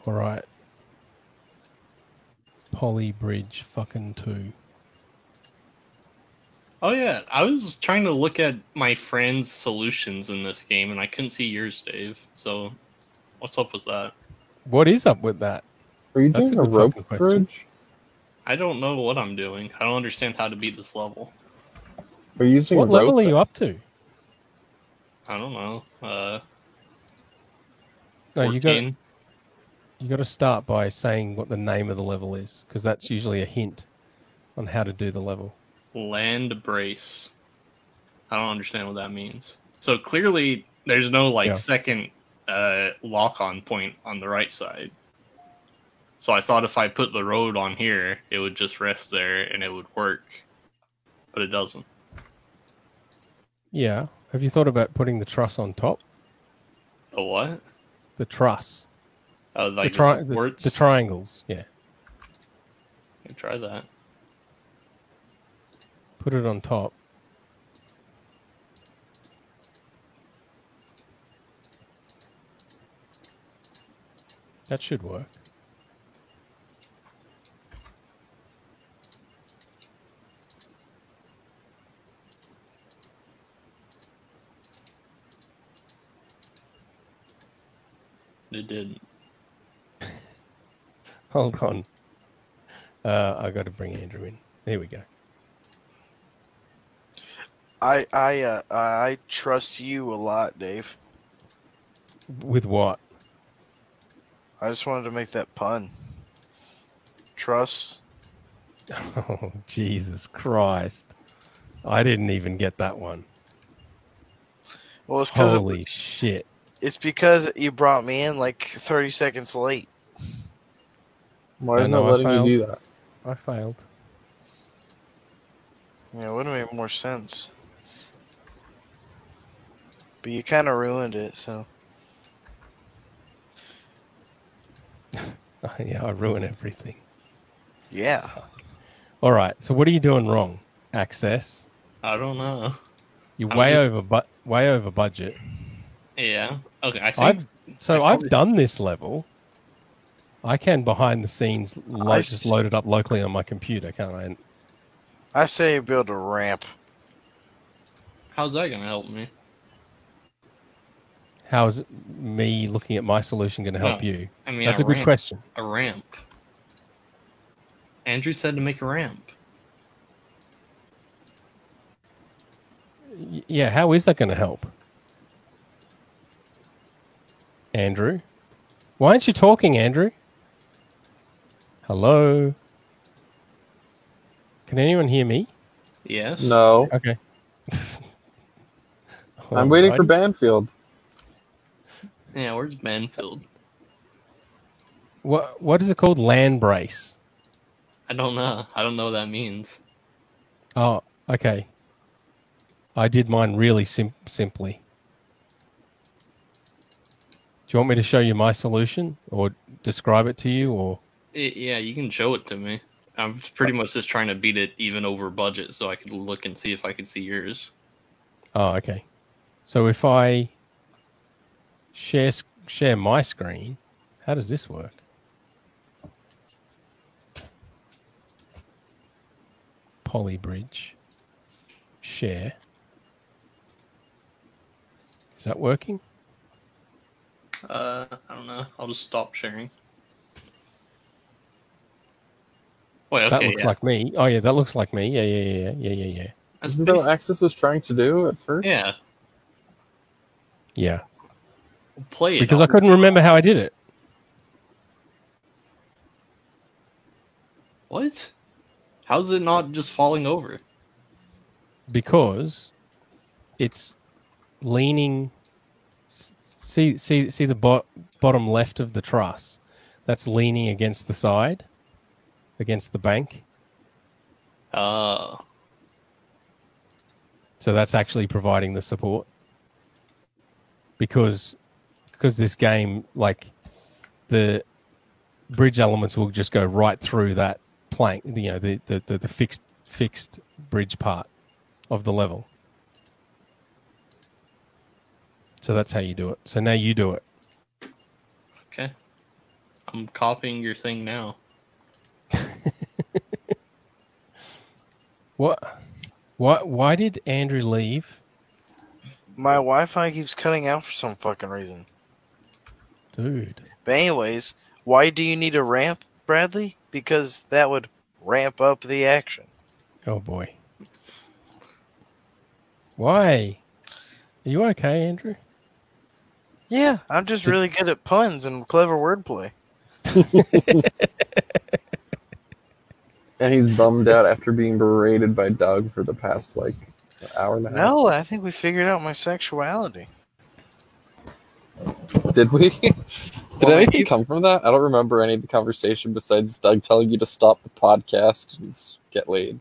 All right. Poly Bridge fucking 2. Oh yeah, I was trying to look at my friend's solutions in this game, and I couldn't see yours, Dave. So, what's up with that? What is up with that? Are you That's doing a a good rope fucking question. bridge? I don't know what I'm doing. I don't understand how to beat this level. Are you using What rope? level are you up to? I don't know. No, 14. you got to start by saying what the name of the level is, because that's usually a hint on how to do the level. Land brace. I don't understand what that means. So clearly, there's no second lock-on point on the right side. So I thought if I put the road on here, it would just rest there and it would work, but it doesn't. Yeah. Have you thought about putting the truss on top? The what? The truss. Like the triangles. Yeah. Try that. Put it on top. That should work. It didn't. Hold on. I got to bring Andrew in. There we go. I trust you a lot, Dave. With what? I just wanted to make that pun. Trust. Oh, Jesus Christ. I didn't even get that one. Well, it's because Holy shit. It's because you brought me in like 30 seconds late. Why is not letting you do that? I failed. Yeah, it would have made more sense. But you kind of ruined it, so. Yeah, I ruin everything. Yeah. All right. So what are you doing wrong? Access. I don't know. You're way over budget. Yeah. Okay. I think I've done this level. I can behind the scenes just load it up locally on my computer, can't I? I say build a ramp. How's that going to help me? How's me looking at my solution going to help you? I mean, that's a good question. A ramp. Andrew said to make a ramp. Yeah, how is that going to help? Andrew? Why aren't you talking, Andrew? Hello? Can anyone hear me? Yes. No. Okay. I'm waiting for Banfield. Yeah, where's Banfield? What is it called? Land brace. I don't know. I don't know what that means. Oh, okay. I did mine really simply. Do you want me to show you my solution or describe it to you, or? Yeah, you can show it to me. I'm pretty much just trying to beat it even over budget so I could look and see if I could see yours. Oh, okay. So if I share my screen, how does this work? Polybridge. Share. Is that working? I don't know. I'll just stop sharing. Wait, okay, that looks like me. Oh yeah, that looks like me. Yeah. Isn't that what Access was trying to do at first? Yeah. Yeah. Play it. Because I couldn't remember how I did it. What? How's it not just falling over? Because it's leaning. See the bottom left of the truss. That's leaning against the side, against the bank. Oh. So that's actually providing the support. Because this game, like, the bridge elements will just go right through that plank, you know, the fixed bridge part of the level. So that's how you do it. So now you do it. Okay. I'm copying your thing now. What? Why did Andrew leave? My Wi-Fi keeps cutting out for some fucking reason. Dude. But anyways, why do you need a ramp, Bradley? Because that would ramp up the action. Oh boy. Why? Are you okay, Andrew? Yeah, I'm just really good at puns and clever wordplay. And he's bummed out after being berated by Doug for the past, hour and a half. No, I think we figured out my sexuality. Did we? Did anything come from that? I don't remember any of the conversation besides Doug telling you to stop the podcast and get laid.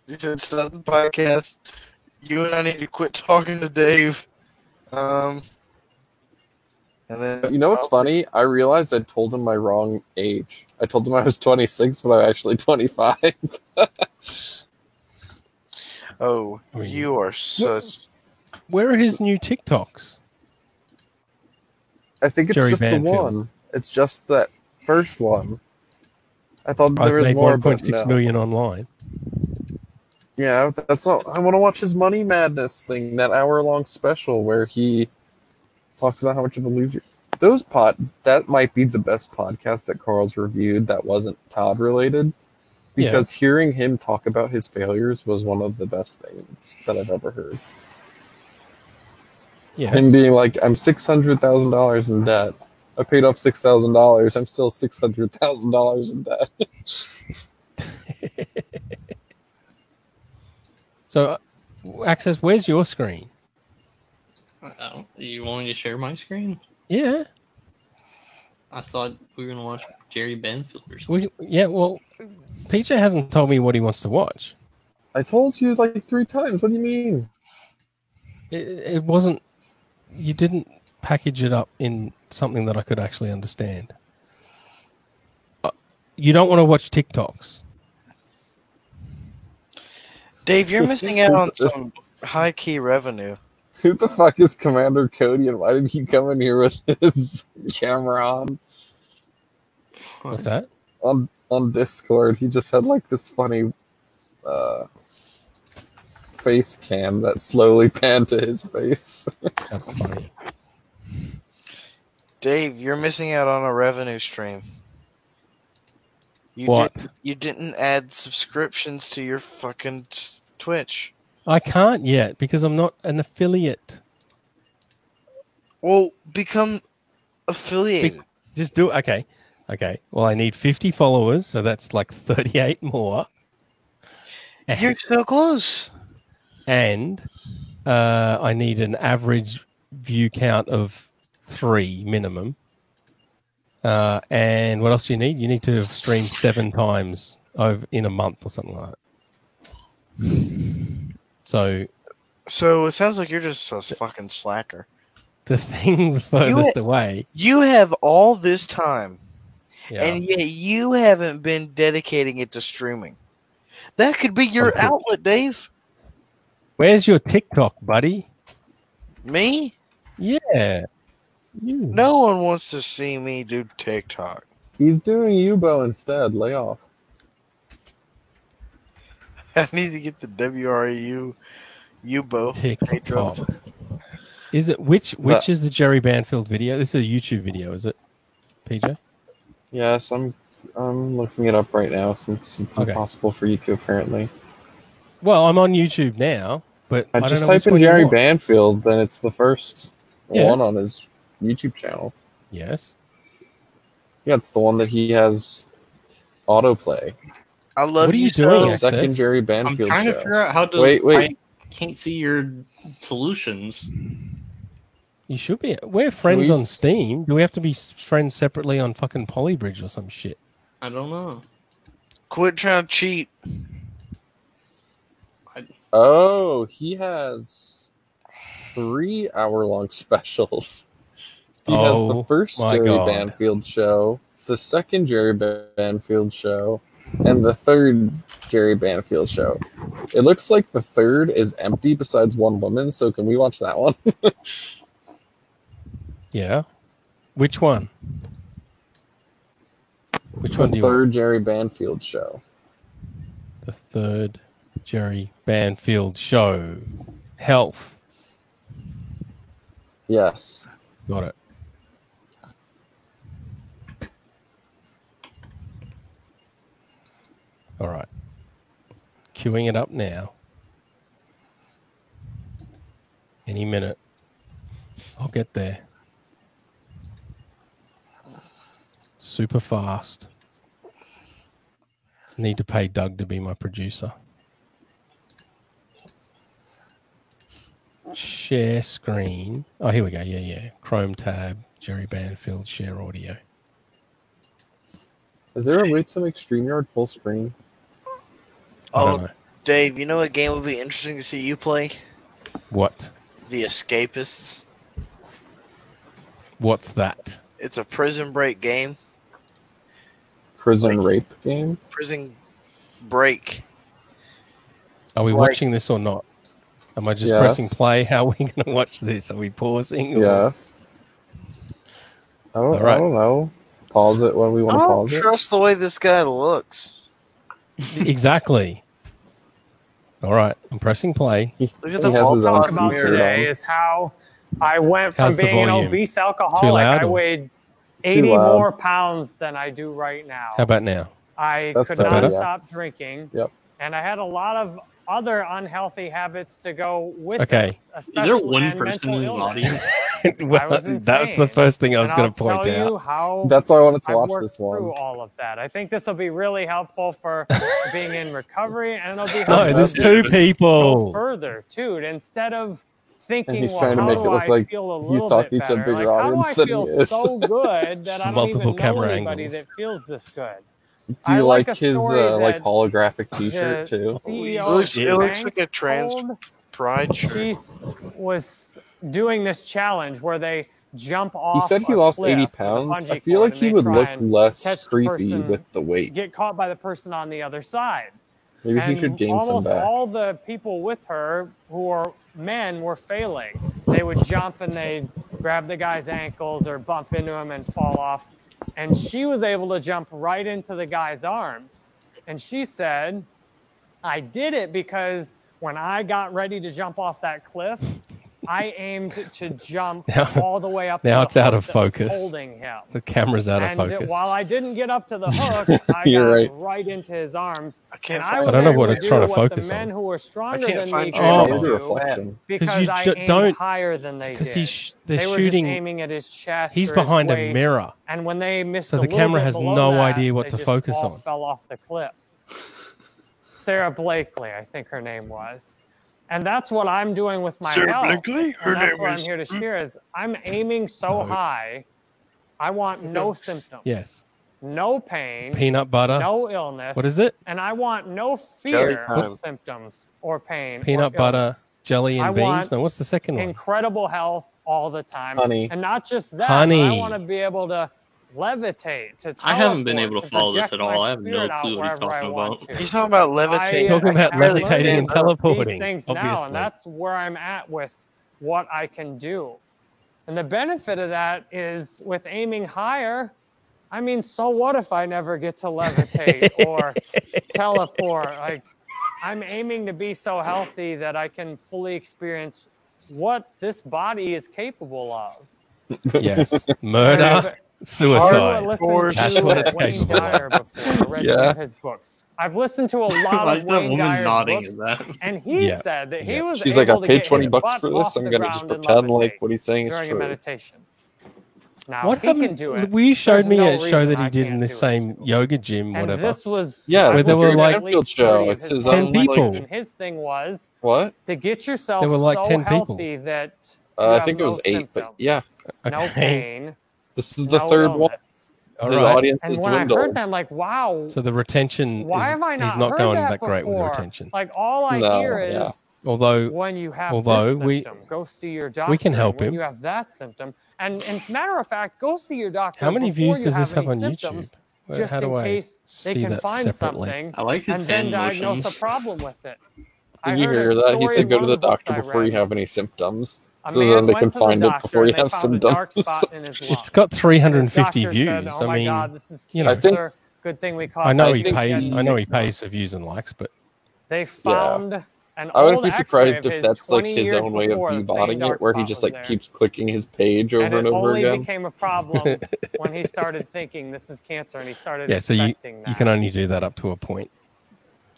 He said, stop the podcast. You and I need to quit talking to Dave. And then You know what's funny? I realized I told him my wrong age. I told him I was 26, but I'm actually 25. Oh, you are such... Where are his new TikToks? I think it's Jerry just Banfield. the one. It's just that first one. I thought I've there was made more, 1.6 but no. million online. Yeah, that's all. I want to watch his Money Madness thing, that hour-long special where he talks about how much of a loser. That might be the best podcast that Carl's reviewed that wasn't Todd related, because hearing him talk about his failures was one of the best things that I've ever heard. Yeah. Him being like, I'm $600,000 in debt. I paid off $6,000. I'm still $600,000 in debt. So, Access, where's your screen? You want me to share my screen? Yeah. I thought we were going to watch Jerry Banfield or something. Well, PJ hasn't told me what he wants to watch. I told you 3 times. What do you mean? It wasn't... You didn't package it up in something that I could actually understand. You don't want to watch TikToks. Dave, you're missing out on some high-key revenue. Who the fuck is Commander Cody, and why did he come in here with his camera on? What's that? On Discord, he just had this funny face cam that slowly panned to his face. That's funny. Dave, you're missing out on a revenue stream. You didn't add subscriptions to your fucking Twitch. I can't yet because I'm not an affiliate. Well, become affiliated. Just do it. Okay. Well, I need 50 followers, so that's 38 more. You're so close. And I need an average view count of 3 minimum. And what else do you need? You need to have streamed 7 times in a month or something like that. So it sounds like you're just a fucking slacker. the thing furthest away. You have all this time, Yeah. and yet you haven't been dedicating it to streaming. That could be your outlet, Dave. Where's your TikTok, buddy? Me? Yeah. You. No one wants to see me do TikTok. He's doing Yubo instead. Lay off. I need to get the WREU Yubo. TikTok. Is it which is the Jerry Banfield video? This is a YouTube video, is it, PJ? Yes, I'm looking it up right now since it's impossible for you to apparently. Well, I'm on YouTube now, but I don't just know type which in one you Jerry want. Banfield, then it's the first one on his YouTube channel. Yes. Yeah, it's the one that he has autoplay. I love What are you so. doing? The second Access? Jerry I'm Banfield trying show. to figure out how to... Wait. I can't see your solutions. You should be. We're friends we on Steam. Do we have to be friends separately on fucking Polybridge or some shit? I don't know. Quit trying to cheat. Oh, he has 3 hour-long specials. He has the first my Jerry God. Banfield show, the second Jerry Banfield show, and the third Jerry Banfield show. It looks like the third is empty besides one woman, so can we watch that one? Yeah. Which one? Which The one do you want? third Jerry Banfield show. The third Jerry Banfield show. Health. Yes. Got it. All right. Queuing it up now. Any minute. I'll get there. Super fast. Need to pay Doug to be my producer. Share screen. Oh, here we go. Yeah. Chrome tab, Jerry Banfield, share audio. Is there a way to make StreamYard full screen? I don't Oh, know. Dave, you know what game would be interesting to see you play? What? The Escapists. What's that? It's a prison break game. Prison rape game? Prison break. Are we Like- watching this or not? Am I just Yes. pressing play? How are we going to watch this? Are we pausing? or- Yes. All right. I don't know. Pause it when we I want to don't pause it. trust the way this guy looks. Exactly. All right. I'm pressing play. He Look at the has his own ball Talk about feature today on. is how I went from How's the being an volume? obese Too alcoholic. loud I or- weighed 80 loud. more pounds than I do right now. How about now? I That's could better, not yeah. stop drinking. Yep. And I had a lot of other unhealthy habits to go with Okay. it. Is there especially- one and person in mental this illness. audience? Well, was that's the insane. first thing I was And going I'll to point tell out. you how That's why I wanted to I've watch worked this through one. all of that. I think this will be really helpful for being in recovery, and it'll be No, helpful there's to two go people. further too. Instead of thinking, And he's well, trying to how make do it look I like feel a he's little talking bit to a better? bigger Like, how do audience I than feel he is. so good that I don't Multiple even know camera anybody angles. that feels this good? Do I you like like a his story like that holographic T-shirt The too? CEO It looks- of it looks Banks like a trans- told Pride shirt. she was doing this challenge where they jump off. He said he a lost cliff 80 with a pounds. bungee I feel cord, like and he they would try look and less catch the creepy person, with the weight. get caught by the person on the other side. Maybe he And should gain some almost back. all the people with her who are men were failing. They would jump and they'd grab the guy's ankles or bump into him and fall off. And she was able to jump right into the guy's arms. And she said, I did it because when I got ready to jump off that cliff, I aimed to jump Now- all the way up now to it's the out hook of that was focus. holding him. The camera's out of And focus. while I didn't get up to the hook, I You're got right. into his arms. I can't And find was I don't know able what to it's do trying to what focus the men on. who were stronger can't than find me your Oh, could maybe do reflection. because you I ju- aimed don't- higher than they Because did. they're They were shooting. just aiming at his chest. He's or his behind a waist, mirror. and when they missed So a the little camera bit has below no that, idea what they to just focus all on. fell off the cliff. Sarah Blakely, I think her name was. And that's what I'm doing with my Sarah health. Blakely? Her And that's name what I'm is- here to share is I'm aiming so No. high. I want no symptoms. Yes. No pain. Peanut butter. No illness. What is it? And I want no Jelly fear time. of symptoms or pain. Peanut or butter, illness. jelly, I and beans. want No, what's the second one? Incredible health all the time. Honey. And not just that, Honey. but I want to be able to levitate, to I haven't been teleport, able to follow this project at all. my I have no spirit out clue what he's wherever I talking want about. to. He's talking about levitating. Talking about I barely levitating and stand up teleporting, These things now, obviously. and that's where I'm at with what I can do. And the benefit of that is with aiming higher, I mean, so what if I never get to levitate or teleport? Like, I'm aiming to be so healthy that I can fully experience what this body is capable of. Yes. Murder, suicide. I've Course. listened That's what to it's Wayne capable of. Dyer before. I read Yeah. one of his books. I've listened to a lot Like of that Wayne woman Dyer's nodding books, is that? and he Yeah. said that he Yeah. was She's like, I able to paid get 20 his bucks butt for off this. I'm the gonna just ground and pretend like levitate what he's saying is during a true. meditation. Now, What if he can happened? do it, You showed there's me no a show reason that I he did can't in the do it. same yoga gym, And whatever. this was Yeah, Where there were Jerry like Banfield show. It's It's his 10 own people. like, And his thing was what? to get yourself There were like so 10 people. healthy that I have think it was no 8, but symptoms, yeah. no Okay. pain, This is the no third one. illness. All His right. audience And has when I dwindled. heard that, I'm like, wow, So the retention why is have I not he's not heard going that that great with the before? retention. Like, all I No, hear is yeah. Although when you have Although this we- symptom, go see your doctor. can help when him. you have that symptom. And matter of fact, go see your doctor. how many before views you does this have any on symptoms, YouTube? Where- just how do in I case they see can that find separately? something I like his and then hand diagnose motions. a problem with it. I Did you heard a hear that? He story said in go one to of the doctor books I before you read. have any symptoms. A So man then they went can to the find it doctor before you and they have found a dark symptoms. spot in his lungs. It's got 350 His doctor views. said, oh I my mean, God, this is you know, I think- cancer. Good thing we caught. I know I he think pays. he- I know he pays for views and likes, but They found an I wouldn't old be surprised X-ray of if his that's like 20 his years own way of before view the same botting dark it, where he spot just was like there. keeps clicking his page And over it and over only again. became a problem when he started thinking this is cancer, and he started yeah. So you expecting that. can only do that up to a point.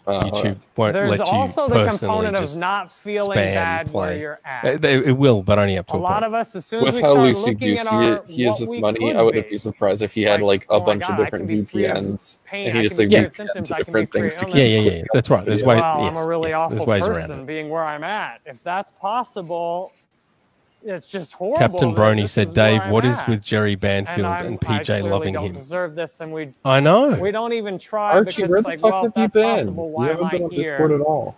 Uh, YouTube won't There's let you also the personally component of just not feeling spam bad where play. you're at. It will, but only up to A a lot point. of us, as soon as With we how start loosey looking at goosey our he is what with we money, could I wouldn't be, be surprised if he had like, like a oh my bunch God, of I different can be free of VPNs, pain, and I he just can like be free of VPN symptoms, to I can be different free things of to illness. keep. Yeah. That's right. There's Yeah. ways. Well, Yes, I'm a really yes, awful there's ways around person it. being where I'm at. If that's possible, it's just horrible. Captain that Brony this said, is where "Dave, I'm what is at. with Jerry Banfield and I PJ clearly loving don't him?" deserve this, and we I know. don't even try Archie, because where it's the like, fuck well, have if you that's been? possible, You why am haven't I been on here? Discord at all.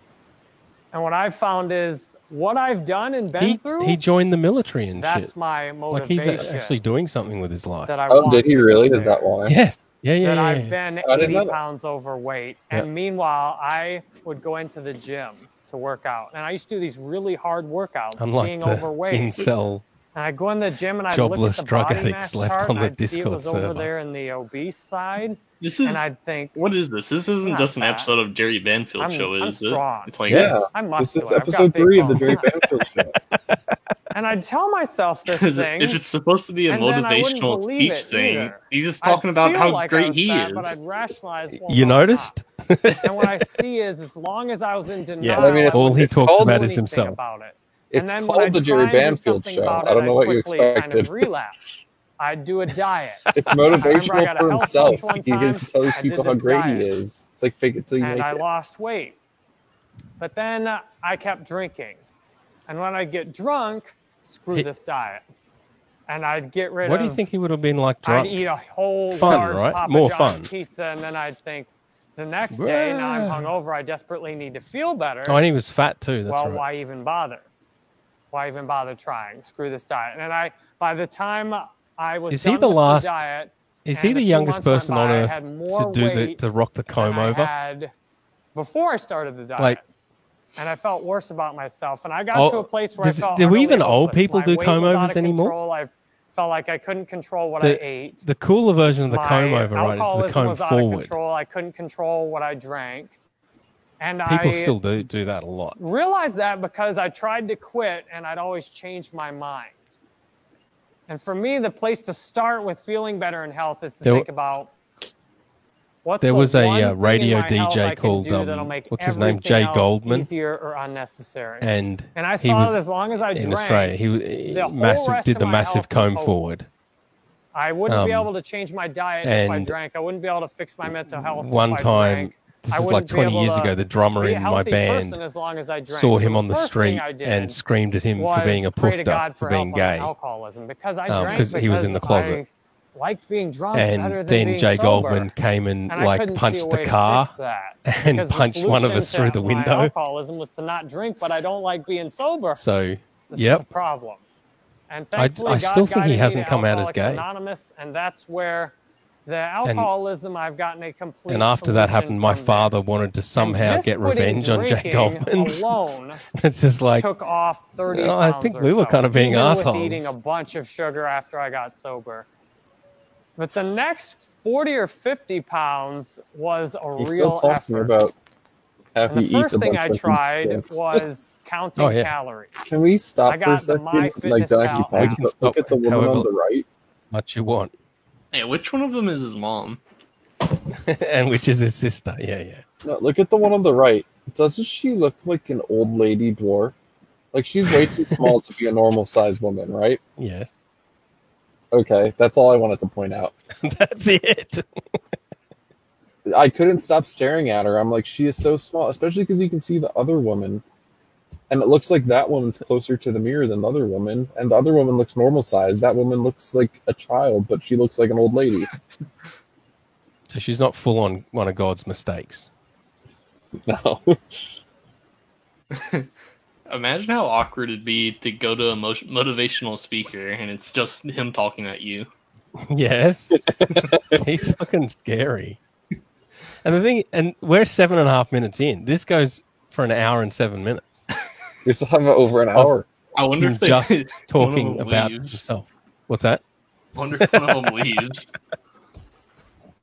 And what I've found is what I've done and been through. He joined the military and That's shit. my Like he's motivation. actually doing something with his life. that I Oh, want did he to really? get Is that there. why? Yes. Yeah. That I've been I didn't 80 know that. pounds overweight. Yeah. And meanwhile, I would go into the gym to work out. And I used to do these really hard workouts, Unlike being the overweight. incel. And I'd go in the gym and I'd look jobless at the drug body addicts mass left chart on and the I'd see it Discord was over server. there in the obese side. This is And I'd think, what is this? This isn't Not just an fat. episode of Jerry Banfield I'm show, is strong. it? It's like Yeah, I'm this muscular. is I've got episode big 3 of the bones. Jerry Banfield show. And I'd tell myself this if thing. it's supposed to be a and then I wouldn't motivational believe speech it thing, either. he's just I'd talking about feel how like I great was he fat, is. But I'd rationalize, well, You no, I'm noticed? not. And what I see is, as long as I was in denial, Yeah. I mean, it's all he it's talked called- about do is anything himself. about it. It's And then when called I'd the Jerry try and do Banfield something show. about I don't know I'd what you quickly kind expected. of relapse. I'd do a diet. It's I remember I motivational got a for health himself. coach one He gets to tell these time. I did people how this great he diet. is. It's like fake it till you And make I it. lost weight. But then I kept drinking. And when I get drunk, screw He- this diet. And I'd get rid What of. do you think he would have been like drunk? I'd eat a whole Fun, large right? Papa More John's fun. pizza, and then I'd think, the next day, now I'm Well. hungover, I desperately need to feel better. Oh, and he was fat too. That's well, right. why even bother? Why even bother trying? Screw this diet. And by the time I was Is done he the with last- diet, Is he and the a few youngest months went person by, on I earth had more to weight to rock the comb than I over? had before I started the diet. Like- and I felt worse about myself. And I got Oh, to a place where does- I felt do utterly even old hopeless. people My do weight comb was out overs of anymore? control. I felt like I couldn't control what I ate. The cooler version of the My comb over, right, is the alcoholism comb was out of forward. control. I couldn't control what I drank. And People I still do that a lot. realized that because I tried to quit and I'd always change my mind. And for me, the place to start with feeling better in health is to There- think about what's There the was a, one thing in radio my health DJ I can called, do that'll make what's his name, everything Jay else Goldman. easier or unnecessary. And I he saw was that as long as I in drank, Australia. He the whole massive rest did of the my massive health was comb hopeless. forward. I wouldn't be Um, able to change my diet if I and drank. I wouldn't be able to fix my mental health One if I time, drank. this I is like wouldn't be 20 able years to ago, the drummer be a in my healthy band person as long as I drank. saw So him the on the first street thing I did and screamed at him for being a was pray to poofter, God for for being help on my gay. alcoholism because I drank Because he was in the closet. I liked being drunk better And than then being Jay sober. Goldman came and And I like couldn't see punched a the way to car fix that, and because the punched one of solution us through to the my window. alcoholism was to not drink, but I don't like being sober. So, This yep. is a problem. And I thankfully, still God think he guided me hasn't to come out as Alcoholics gay. Anonymous, and that's where the alcoholism I've gotten a complete. And after that solution happened, my from father there. wanted to And somehow just get quitting revenge on Jay drinking Goldman. alone It's just like, took off 30 No, I pounds think or we were so, kind of being even with assholes. eating a bunch of sugar after I got sober. But the next 40 or 50 pounds was a He's real still talking effort. about how And he the eats first a thing bunch I of tried things. was counting Oh, yeah. calories. Can we stop I for a got the second? Like, MyFitnessPal don't actually app. pause We it, can but look stop at the woman however- on the right. much you want. Hey, which one of them is his mom? And which is his sister. Yeah, yeah. No, look at the one on the right. Doesn't she look like an old lady dwarf? Like, she's way too small to be a normal sized woman, right? Yes. Okay, that's all I wanted to point out. That's it. I couldn't stop staring at her. I'm like, she is so small, especially because you can see the other woman. And it looks like that woman's closer to the mirror than the other woman. And the other woman looks normal size. That woman looks like a child, but she looks like an old lady. So she's not full on one of God's mistakes. No. Imagine how awkward it'd be to go to a motivational speaker and it's just him talking at you. Yes. He's fucking scary. And the thing, and we're 7.5 minutes in. This goes for an hour and 7 minutes. We still have over an hour. I wonder Him if they, just one of talking them about leaves. himself. What's that? Wonder if one of them leaves.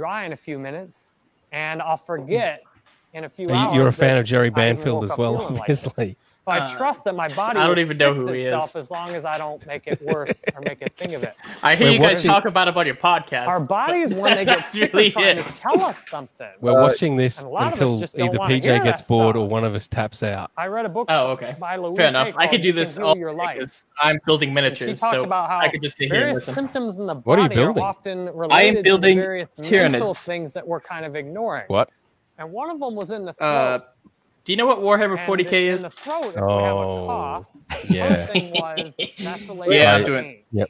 dry in a few minutes, and I'll forget in a few hours. You're a fan of Jerry I even Banfield woke as up well, feeling like this. obviously. I trust that my body I don't will even know fix who he itself is. as long as I don't make it worse or make a thing of it. I hear We're you guys watching- talk about him on your podcast. Our bodies, when they get That's sick, really are trying it. to tell us something. We're watching this and a lot of us until just don't either wanna PJ hear gets that bored stuff. or one of us taps out. I read a book Oh, okay. by Louise Fair enough. Hay I could called do You this Can all Heal Your Life. because I'm building And miniatures, she talked so about how I could just sit here and various listen. symptoms in the What are you body are building? often I am related building to the various Tyranids. mental things that we're kind of ignoring. What? And one of them was in the throat. Do you know what Warhammer And 40k in is? the throat, if we have Oh, a cough, yeah. Her thing was that's related Yeah, to I'm doing- pain. Yep.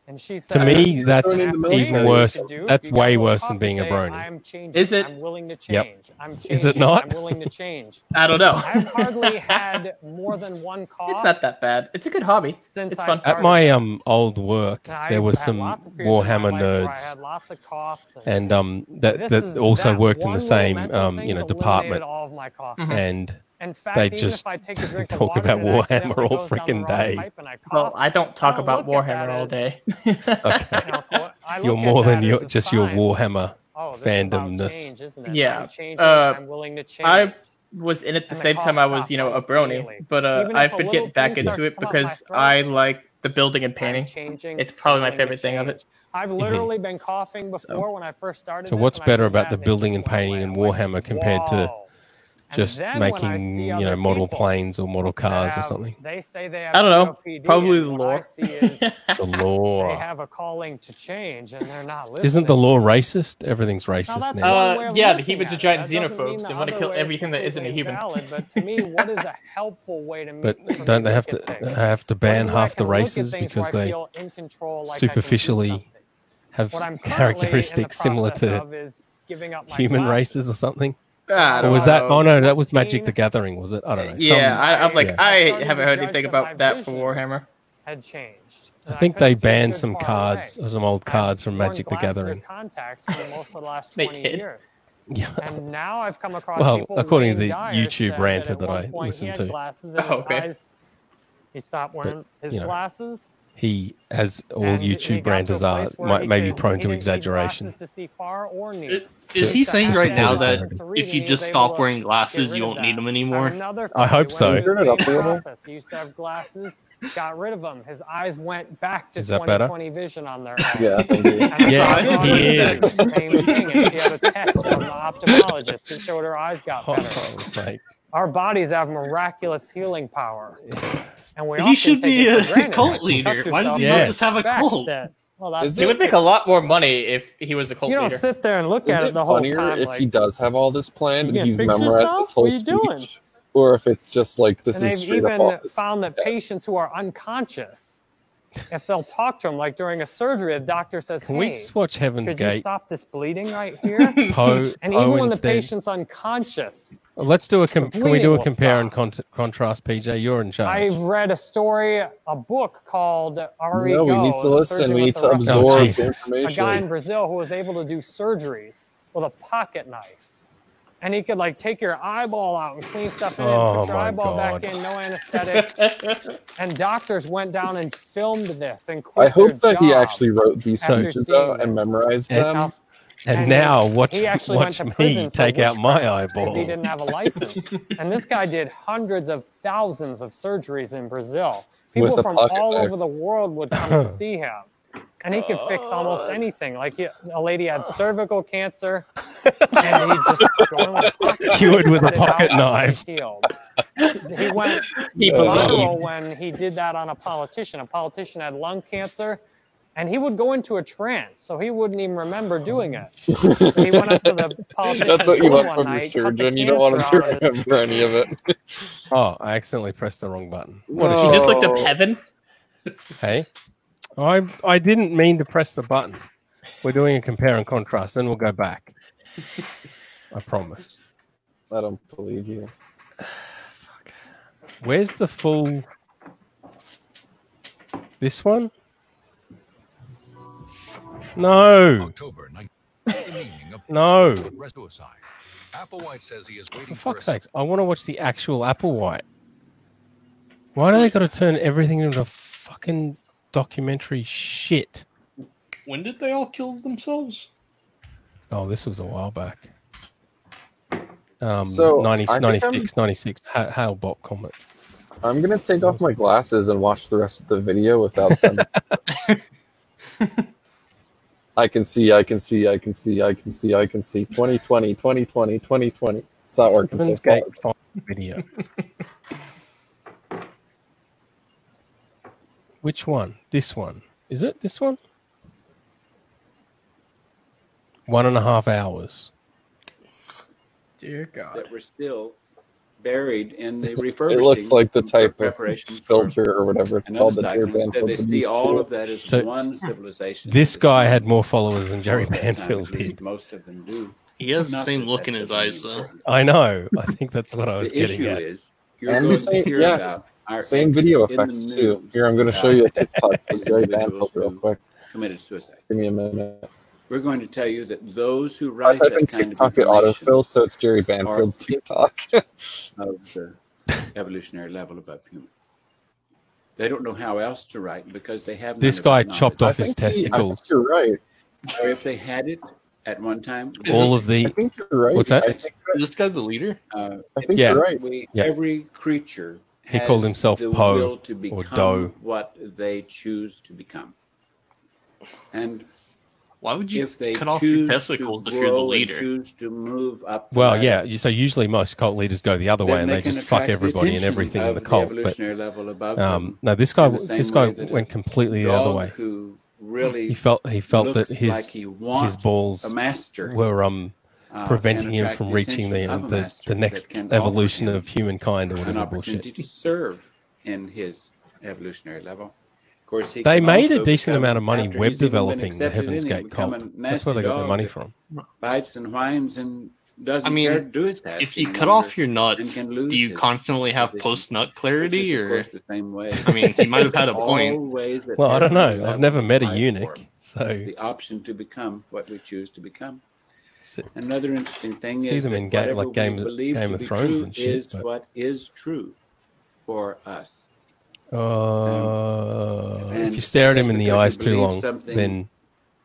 And she To said, me, that's Turning the military even worse. you do, That's you got way a worse cough than to being a say, brony. I'm changing. Is it? I'm willing to change. Yep. I'm changing. Is it not? I'm willing to change. I don't know. I've hardly had more than one cough. It's not that bad. It's a good hobby. Since It's I fun. started At my that. old work, And I there was had some lots of periods in my Warhammer life where I nerds, had lots of coughs, and this that is also that worked in one the little same mental thing's eliminated department, all of my cough. and In fact, they even just if I take a drink of talk water about and it accidentally Warhammer all goes down the freaking wrong day. pipe and I Well, cough, I don't talk I don't about look at that Warhammer all as- day. okay, I you're look more at than that your as a just your sign. Warhammer Oh, this is fandomness. about change, isn't it? Yeah. I'm changing. I'm willing to change. I was in it the And the same time cough I was, stopped a almost brony. immediately. But Even if I've a been little getting back thing starts into it to come up my because throat, I like the building and I'm painting. changing. It's probably my I'm willing to favorite thing of it. change. I've literally been coughing before when I first started. So this, what's and I better did about that the and it building just and went painting away. in I'm like, Warhammer compared to whoa. And just then when I making see other model people planes or model that cars or have- something? They say they have I don't know. COPD, Probably and the what I lore. see is The they law. have a calling to change, and they're not listening. Isn't the to law it. racist? Everything's Now, racist that's now. one way of Yeah, the looking humans at are it. giant That doesn't mean xenophobes the and wanna other kill way is everything that isn't a completely human. Valid, but to me, what is a helpful way to But for me don't they to have look to at things? have to What ban is when I half the can look at races things because where I they feel in control, like I can do superficially something? have What I'm currently in the characteristics similar process to of is giving up my human glasses. races or something? I Or don't was that? know. Oh no, that was Magic the Gathering, was it? I don't know. Yeah, I'm like, yeah. I started haven't to heard judge anything that my about that for vision Warhammer. had changed. I And think couldn't they see a banned good some far cards, away. some old cards from I've worn Magic the glasses or Gathering. contacts for most of the last They 20 did. years. Yeah. And now I've come across Well, people. according to Wayne the Dyer YouTube said ranter at that one I point listened he had to. Glasses in his okay. eyes. He stopped wearing his you know, glasses. He, as all and he YouTube got to a ranters are, place where he may be could- prone he to didn't need exaggeration. glasses to see far or near. Is he Just to saying have right that now glasses that to read, if and you he just was stop able to wearing get glasses, rid you of won't that. need them I have anymore? another I hope friend so. who was Turn it in up the a same little. office. He used to have glasses, got rid of them. His eyes went back to Is that better? 20/20 vision on their Yeah, thank you. And Yeah, I saw he her is. do the same thing, and she had a text from the ophthalmologist who showed her eyes got better. Oh, mate. Our bodies have miraculous healing power. And we He often should take be it for a granted. cult Like, you leader. touch Why does he yourself, not Yeah. just have a expect cult? that, well, that's Is He would make a lot more money if he was a cult You don't leader. sit there and look Is at it it the whole funnier time. if like, he does have all this planned You and can't he's fix memorized yourself? this whole What are you doing? speech, or if it's just like this and is they've straight up even office. found that patients who are unconscious, if they'll talk to them, like during a surgery, the doctor says, Can we hey, just watch Heaven's could you Gate? stop this bleeding right here? Poe, And Poe even when the instead. patient's unconscious, Let's do a. Can we bleeding do a will compare and stop. contrast, PJ? You're in charge. I've read a story, a book called Ari No, we Go, need to The listen. Surgeon We with need the to Rough absorb Oh, the Jesus. a guy in information. Brazil who was able to do surgeries with a pocket knife. And he could like take your eyeball out and clean stuff in Oh, and put your my eyeball back God. in, no anesthetic. And doctors went down and filmed this and I quit hope their that he job. actually wrote these after speeches seeing out and this. memorized And- them. Now, and now watch he actually went to prison me for take out my witchcraft because eyeball. he didn't have a license. And this guy did hundreds of thousands of surgeries in Brazil. With People a from pocket all knife. over the world would come to see him. And he could fix almost anything. Like a lady had cervical cancer, and he just go in with a pocket Cured with a cut it out, pocket and knife. she's healed. He went He viral believed. when he did that on a politician. A politician had lung cancer, and he would go into a trance, so he wouldn't even remember doing it. So he went up to the politician's That's what you room want one from your night, cut the surgeon. You don't want him cancer to out of his- remember any of it. Oh, I accidentally pressed the wrong button. What No. a He just looked up Oh. heaven. Hey, I didn't mean to press the button. We're doing a compare and contrast, then we'll go back. I promise. I don't believe you. Where's the full? This one? No, October 9th, the meaning of no. suicide. Applewhite says he is waiting For fuck's for a sakes, I want to watch the actual Applewhite. Why do they got to turn everything into fucking documentary shit? When did they all kill themselves? Oh, this was a while back. So, I think 96, 96. Hale-Bopp comic. I'm gonna take off my glasses and watch the rest of the video without them. I can see. 2020, 2020, 2020. It's not working so Heaven's far. Gate 5 video. Which one? This one. Is it this one? 1.5 hours. Dear God. that were still buried in the It refurbishing. looks like the for type of preparation for filter or whatever it's another called that Jerry cycle. Instead, Banfield they would see use all too. of that as So, one civilization. This It's guy one- had more followers than Jerry at that time, Banfield at least did. Most of them do. He has the Not same that look in that's his really eyes, though. important. I know. I think that's what I was The getting issue at. is you're And the going same- to hear yeah, about our Same exit video in the effects too. news Here, I'm going to show about you a TikTok from these Jerry individuals Banfield real who quick. committed suicide. Give me a minute. We're going to tell you that those who I write type that in kind TikTok of at information autofill, so it's Jerry Banfield's are TikTok. of the evolutionary level above human. They don't know how else to write because they have This none of guy that chopped knowledge. off his I think testicles. you're right. Or if they had it at one time, All of I the. think you're right. What's that? I think, Is this guy the leader? uh, I think Yeah. you're right. Yeah. every creature He has called himself the Poe will to or become Doe. what they choose to become. And Why would you if they cut off your choose testicles to if you're the grow and leader? choose to move up the Well, ladder, yeah. So usually most cult leaders go the other way, then and they can just fuck attract the everybody and attention everything in of the cult. But evolutionary level above them. no, this in guy the same way that a went completely the other dog way. who really He felt that looks his like he wants balls a master were preventing can him attract from the reaching attention of a the master next that can offer evolution him of humankind or an whatever opportunity bullshit. to serve in his evolutionary level. Of course, he They can made a also decent become, amount of money after web he's even been developing the accepted Heaven's in it, Gate become cult. a That's nasty where they got their dog money that from. bites and whines and doesn't I mean, care to do his task. If you any cut longer off your nuts, and can lose do you his constantly have position, post-nut which is, clarity, of or course, the same way. I mean, he might have had a All point. ways that Well, I don't know. every I've level never of met a life eunuch, form, so the option to become what we choose to become. see Another interesting thing is them that in whatever we Game believe to of be Thrones true and shit. is But, what is true for us. if And you stare at just him in the because you eyes too believe long, something then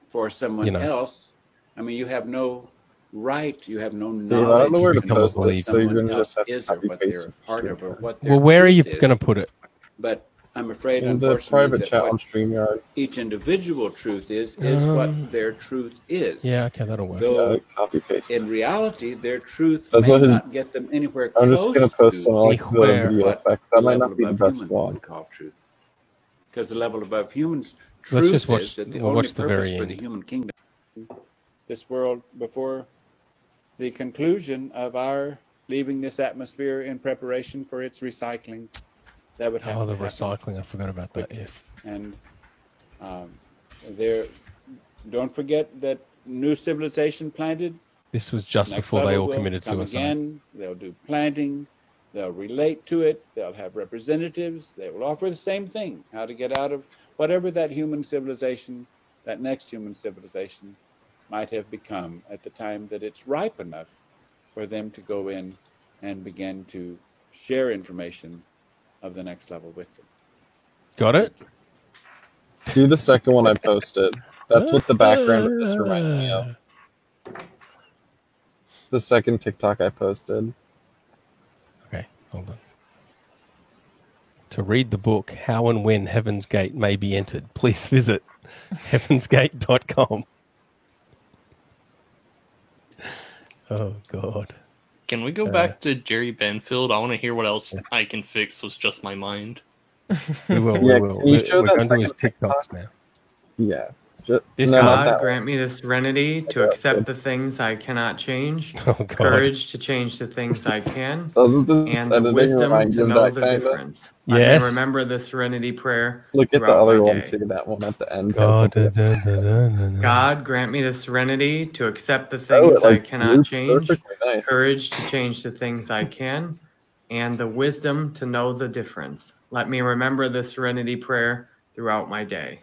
For someone you know. else, I mean, you have no right, you have no Dude, I don't know where to Become a post believer. this, so you're someone going to just have to is or copy what paste they're it. part of or what their well, where are you truth is. going to put it? But I'm afraid, In the unfortunately, private that chat on what StreamYard. each individual truth is what their truth is. Yeah, okay, that'll work. Though Copy paste. in reality, their truth That's may what his- not get them anywhere I'm close just going to post some like the Where? video what effects. the That might level not be the above best human one. would call truth. Because the level above humans, Let's truth just watch- is that the we'll only watch the purpose very for the end. human kingdom, this world, before the conclusion of our leaving this atmosphere in preparation for its recycling, that would have Oh, to the happen. recycling. I forgot about that. Yeah. And there, don't forget that new civilization planted. This was just Next before they level all will committed come suicide. Again. They'll do planting. They'll relate to it. They'll have representatives. They will offer the same thing: how to get out of whatever that human civilization, that next human civilization, might have become at the time that it's ripe enough for them to go in and begin to share information of the next level with them. Got it? Do the second one I posted. That's what the background of this reminds me of. The second TikTok I posted. Okay, hold on. To read the book, How and When Heaven's Gate May Be Entered, please visit heavensgate.com. Oh, God. Can we go back to Jerry Banfield? I want to hear what else I can fix was just my mind. We will. Yeah, we will. can you show We're that going to his second TikToks now. Yeah. Just, This no, guy- not God, that one. grant me the serenity to Okay, accept good. the things I cannot change, Oh, God. courage to change the things I can, Doesn't this and the editing wisdom remind you to of know that the kind of? difference. Yes. Let me remember the serenity prayer Look at the throughout other my one day. too. That one at the end. has God, something- God, grant me the serenity to accept the Oh, things it, like, I cannot loops change, perfectly nice. courage to change the things I can, and the wisdom to know the difference. Let me remember the serenity prayer throughout my day.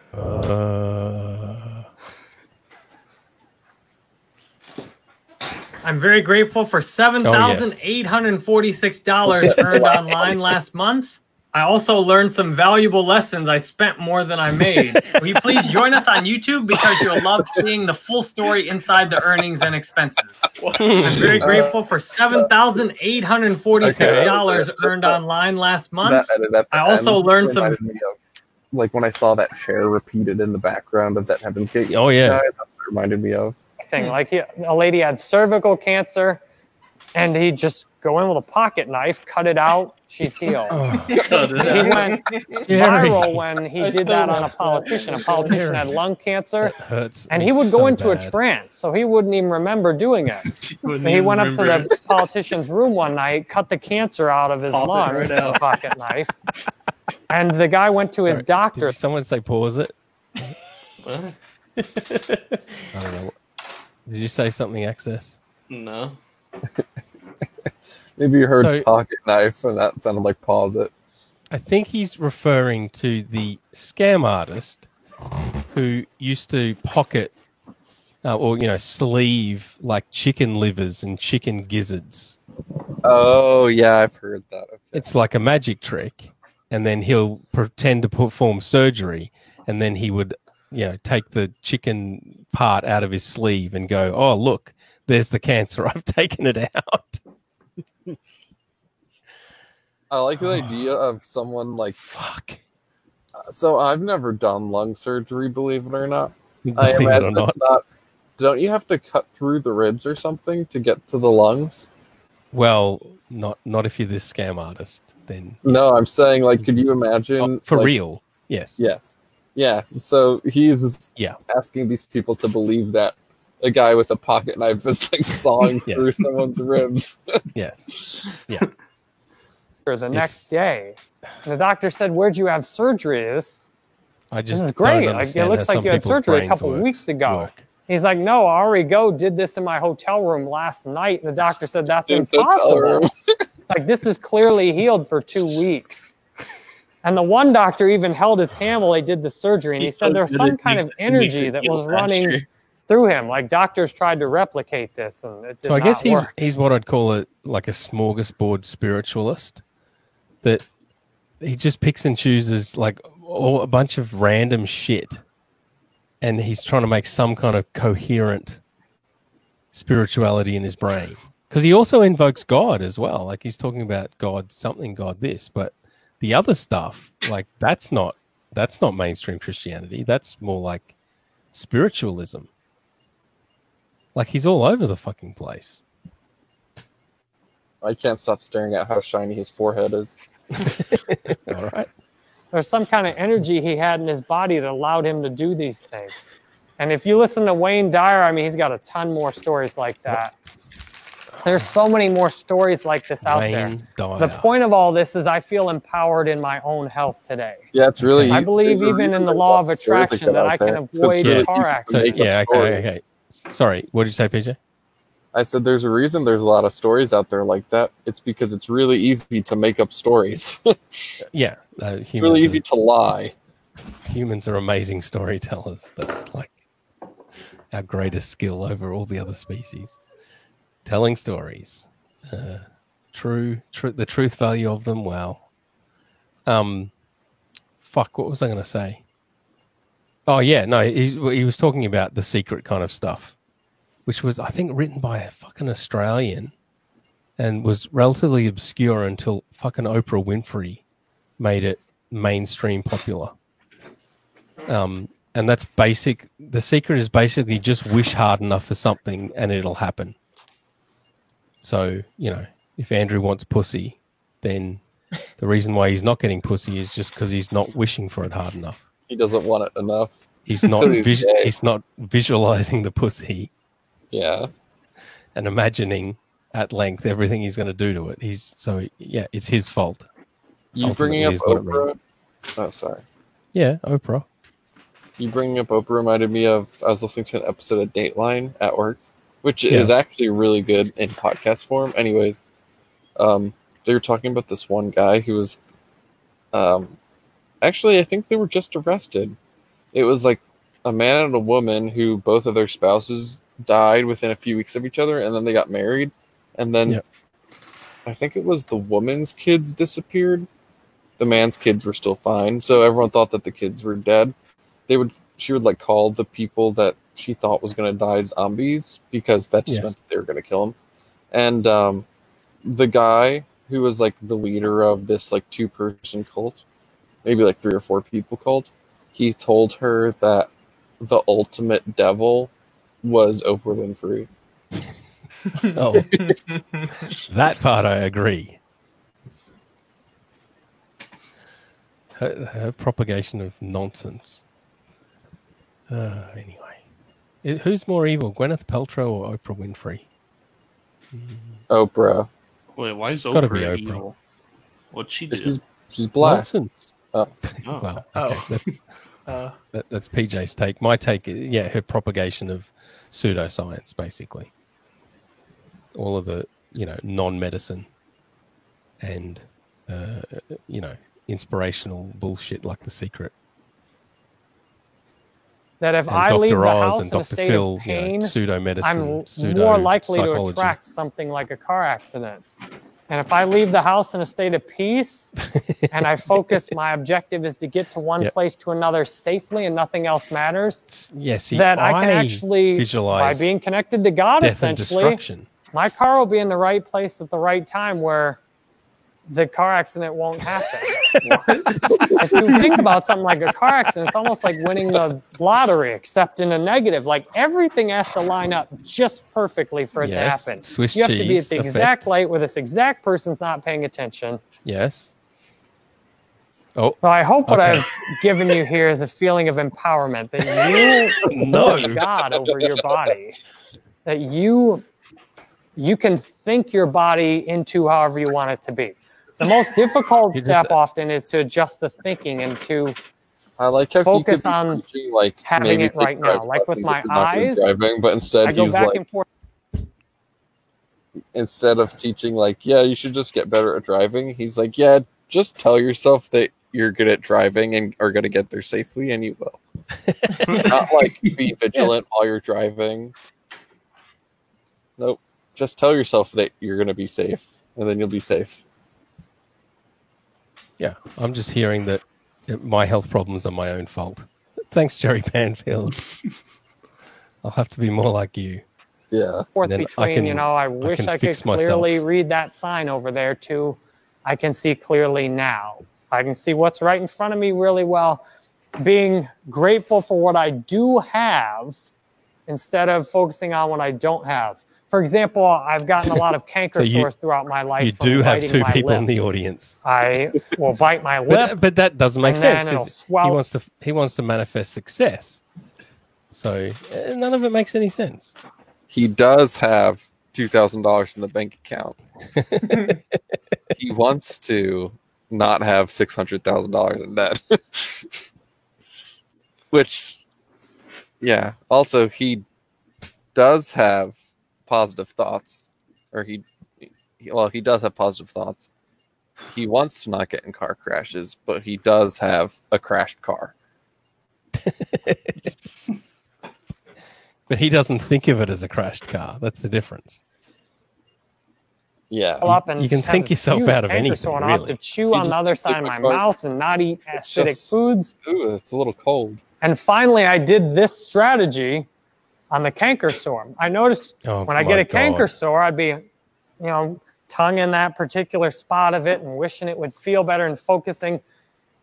I'm very grateful for $7,846 earned online last month. I also learned some valuable lessons. I spent more than I made. Will you please join us on YouTube because you'll love seeing the full story inside the earnings and expenses. I'm very grateful for $7,846 earned online last month. I also learned some. Like when I saw that chair repeated in the background of that Heaven's Gate. Oh, yeah. Guy, that's what it reminded me of. Like a lady had cervical cancer, and he just go in with a pocket knife, cut it out. She's healed. He went viral when he did that on a politician. A politician had lung cancer, and he would go into a trance, so he wouldn't even remember doing it. But he went up to the politician's room one night, cut the cancer out of his lung with a pocket knife, and the guy went to his doctor. Did someone say pause it? I don't know. Did you say something, Access? No. Maybe you heard pocket knife, and that sounded like pause it. I think he's referring to the scam artist who used to pocket sleeve like chicken livers and chicken gizzards. Oh, yeah, I've heard that. Okay. It's like a magic trick, and then he'll pretend to perform surgery, and then he would, take the chicken part out of his sleeve and go, "Oh, look, there's the cancer. I've taken it out." I like the idea of someone like fuck. So I've never done lung surgery, believe it or not. I imagine it's not. Don't you have to cut through the ribs or something to get to the lungs? Well, not if you're this scam artist. Then no, I'm saying like, could you imagine for real? Yes. Yeah. So he's asking these people to believe that a guy with a pocket knife is like sawing through someone's ribs. Yes. Yeah. The next day, and the doctor said, "Where'd you have surgery?" This is great. Like it looks like you had surgery a couple weeks ago. He's like, "No, Ari Go did this in my hotel room last night," and the doctor said, "That's impossible. Like this is clearly healed for 2 weeks." And the one doctor even held his hand while he did the surgery, and he said there was some kind of energy that was running through him. Like doctors tried to replicate this, and it did not work. So I guess he's what I'd call a smorgasbord spiritualist. That he just picks and chooses like a bunch of random shit, and he's trying to make some kind of coherent spirituality in his brain. Because he also invokes God as well. Like he's talking about God something, God this, but the other stuff, like that's not mainstream Christianity. That's more like spiritualism. Like he's all over the fucking place. I can't stop staring at how shiny his forehead is. All right. There's some kind of energy he had in his body that allowed him to do these things. And if you listen to Wayne Dyer, I mean, he's got a ton more stories like that. There's so many more stories like this out there. The point of all this is I feel empowered in my own health today. Yeah, it's really. I believe even in the law of attraction that I can avoid car accidents. Okay. Sorry, what did you say, PJ? I said there's a reason there's a lot of stories out there like that. It's because it's really easy to make up stories. Yeah. It's really easy to lie. Humans are amazing storytellers. That's like our greatest skill over all the other species. Telling stories. The truth value of them, wow. What was I going to say? Oh, yeah, no, he was talking about The Secret kind of stuff, which was, I think, written by a fucking Australian and was relatively obscure until fucking Oprah Winfrey made it mainstream popular. And that's basic. The secret is basically just wish hard enough for something and it'll happen. So, if Andrew wants pussy, then the reason why he's not getting pussy is just because he's not wishing for it hard enough. He doesn't want it enough. He's not he's not visualizing the pussy. Yeah. And imagining at length everything he's going to do to it. It's his fault. You bringing up Oprah? Oh, sorry. Yeah, Oprah. You bringing up Oprah reminded me of, I was listening to an episode of Dateline at work, which is actually really good in podcast form. Anyways, they were talking about this one guy who was, actually, I think they were just arrested. It was like a man and a woman who both of their spouses died within a few weeks of each other, and then they got married, and then I think it was the woman's kids disappeared, the man's kids were still fine. So everyone thought that the kids were dead. She would like call the people that she thought was going to die zombies because that just meant they were going to kill them. And the guy who was like the leader of this like 2-person cult, maybe like 3 or 4 people cult, he told her that the ultimate devil was Oprah Winfrey. Oh, that part I agree. Her propagation of nonsense. Anyway, who's more evil, Gwyneth Paltrow or Oprah Winfrey? Oprah. Wait, why is gotta be Oprah Oprah. evil? What'd she do? She's black. Nonsense. Oh. Oh. Well, Oh. that's PJ's take. My take, her propagation of pseudoscience, basically. All of the, non-medicine and, inspirational bullshit like The Secret. That if And I Dr. leave the Oz house and in a Dr. state Phil, of pain, pseudo-medicine, I'm more likely to pseudo-psychology. attract something like a car accident. And if I leave the house in a state of peace and I focus, my objective is to get to one place to another safely and nothing else matters, that I can actually, by being connected to God, death and essentially, destruction. my car will be in the right place at the right time where the car accident won't happen. If you think about something like a car accident, it's almost like winning the lottery, except in a negative. Like everything has to line up just perfectly for it to happen. Swiss you have to be at cheese the effect. exact light where this exact person's not paying attention. Yes. Oh, So I hope what okay. I've given you here is a feeling of empowerment, that you know God over your body, that you can think your body into however you want it to be. The most difficult step often is to adjust the thinking and to I like how focus he could be on teaching, like, having maybe it right take now. driving Like with lessons my if you're not good at eyes, driving, but instead I go he's back like, and forth. instead of teaching like, yeah, you should just get better at driving, he's like, yeah, just tell yourself that you're good at driving and are going to get there safely, and you will. Not like be vigilant while you're driving. Nope. Just tell yourself that you're going to be safe, and then you'll be safe. Yeah, I'm just hearing that my health problems are my own fault. Thanks, Jerry Banfield. I'll have to be more like you. Yeah. Forth And then between, I wish I could fix clearly myself. read that sign over there to I can see clearly now. I can see what's right in front of me really well. Being grateful for what I do have instead of focusing on what I don't have. For example, I've gotten a lot of canker sores throughout my life. You from do have biting 2 my people lip. in the audience. I will bite my lip. But that doesn't make and sense then it'll because swell. he wants to manifest success. So none of it makes any sense. He does have $2,000 in the bank account. He wants to not have $600,000 in debt. Which, yeah. Also, he does have positive thoughts, or he does have positive thoughts. He wants to not get in car crashes, but he does have a crashed car. But he doesn't think of it as a crashed car. That's the difference. Yeah. Up and You can have think this yourself huge out of canker anything, sore, and I'll have to really. chew on the other side of my mouth and not eat acidic foods. Ooh, it's a little cold. And finally, I did this strategy on the canker sore. I noticed when I get a canker sore, I'd be, tongue in that particular spot of it and wishing it would feel better and focusing.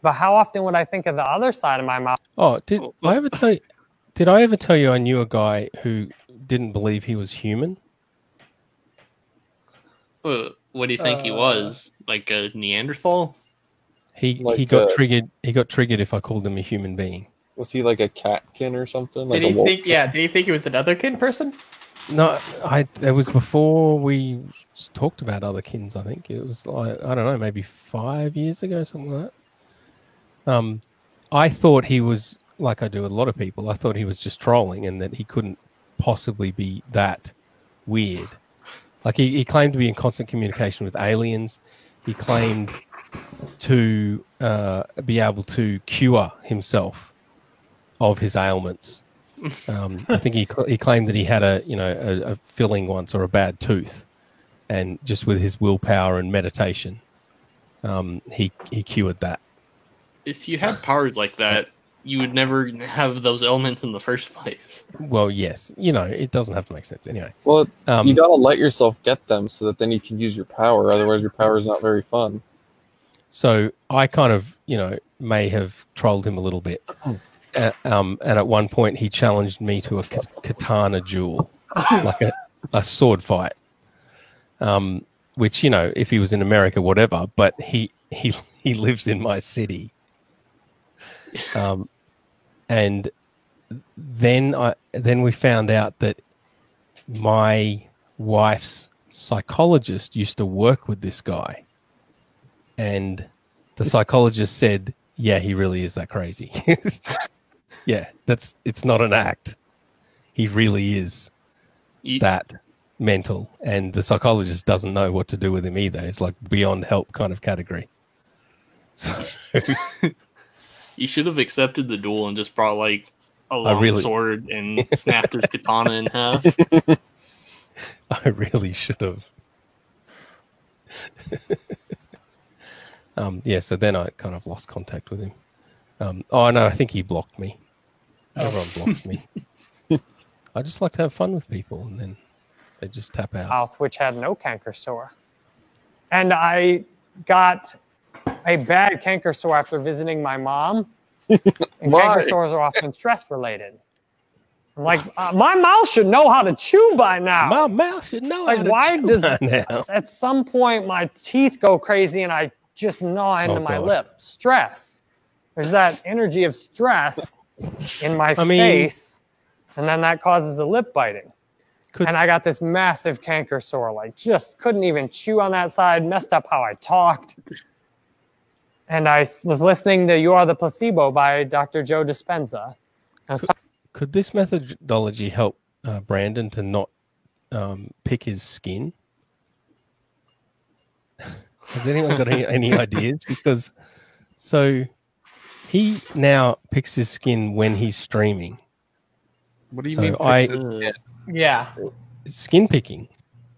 But how often would I think of the other side of my mouth? Oh, did I ever tell you I knew a guy who didn't believe he was human? What do you think he was? Like a Neanderthal? He got triggered. He got triggered if I called him a human being. Was he like a catkin or something? Like Did he a wolf? think? Yeah. Did he think he was another kin person? No, it was before we talked about other kins. I think it was like, I don't know, maybe 5 years ago, something like that. I thought he was, like I do with a lot of people, I thought he was just trolling and that he couldn't possibly be that weird. Like he claimed to be in constant communication with aliens. He claimed to be able to cure himself of his ailments. I think he claimed that he had a filling once or a bad tooth, and just with his willpower and meditation, he cured that. If you had powers like that, you would never have those elements in the first place. Well, yes, it doesn't have to make sense anyway. Well, you gotta let yourself get them so that then you can use your power. Otherwise, your power is not very fun. So I kind of, may have trolled him a little bit. And at one point, he challenged me to a katana duel, like a sword fight. Which, if he was in America, whatever. But he lives in my city. And then we found out that my wife's psychologist used to work with this guy. And the psychologist said, yeah, he really is that crazy. Yeah, it's not an act. He really is that mental. And the psychologist doesn't know what to do with him either. It's like beyond help kind of category. So you should have accepted the duel and just brought like a long sword and snapped his katana in half. I really should have. So then I kind of lost contact with him. I think he blocked me. Everyone blocks me. I just like to have fun with people, and then they just tap out. Mouth, which had no canker sore. And I got a bad canker sore after visiting my mom. And canker sores are often stress-related. I'm like, my mouth should know how to chew by now. My mouth should know how to chew by now. At some point, my teeth go crazy and I just gnaw into my lip. Stress. There's that energy of stress in my face, and then that causes the lip biting. And I got this massive canker sore, like just couldn't even chew on that side, messed up how I talked. And I was listening to You Are the Placebo by Dr. Joe Dispenza. Could this methodology help Brandon to not pick his skin? Has anyone got any ideas? Because he now picks his skin when he's streaming. What do you mean picks his skin? Yeah. Skin picking.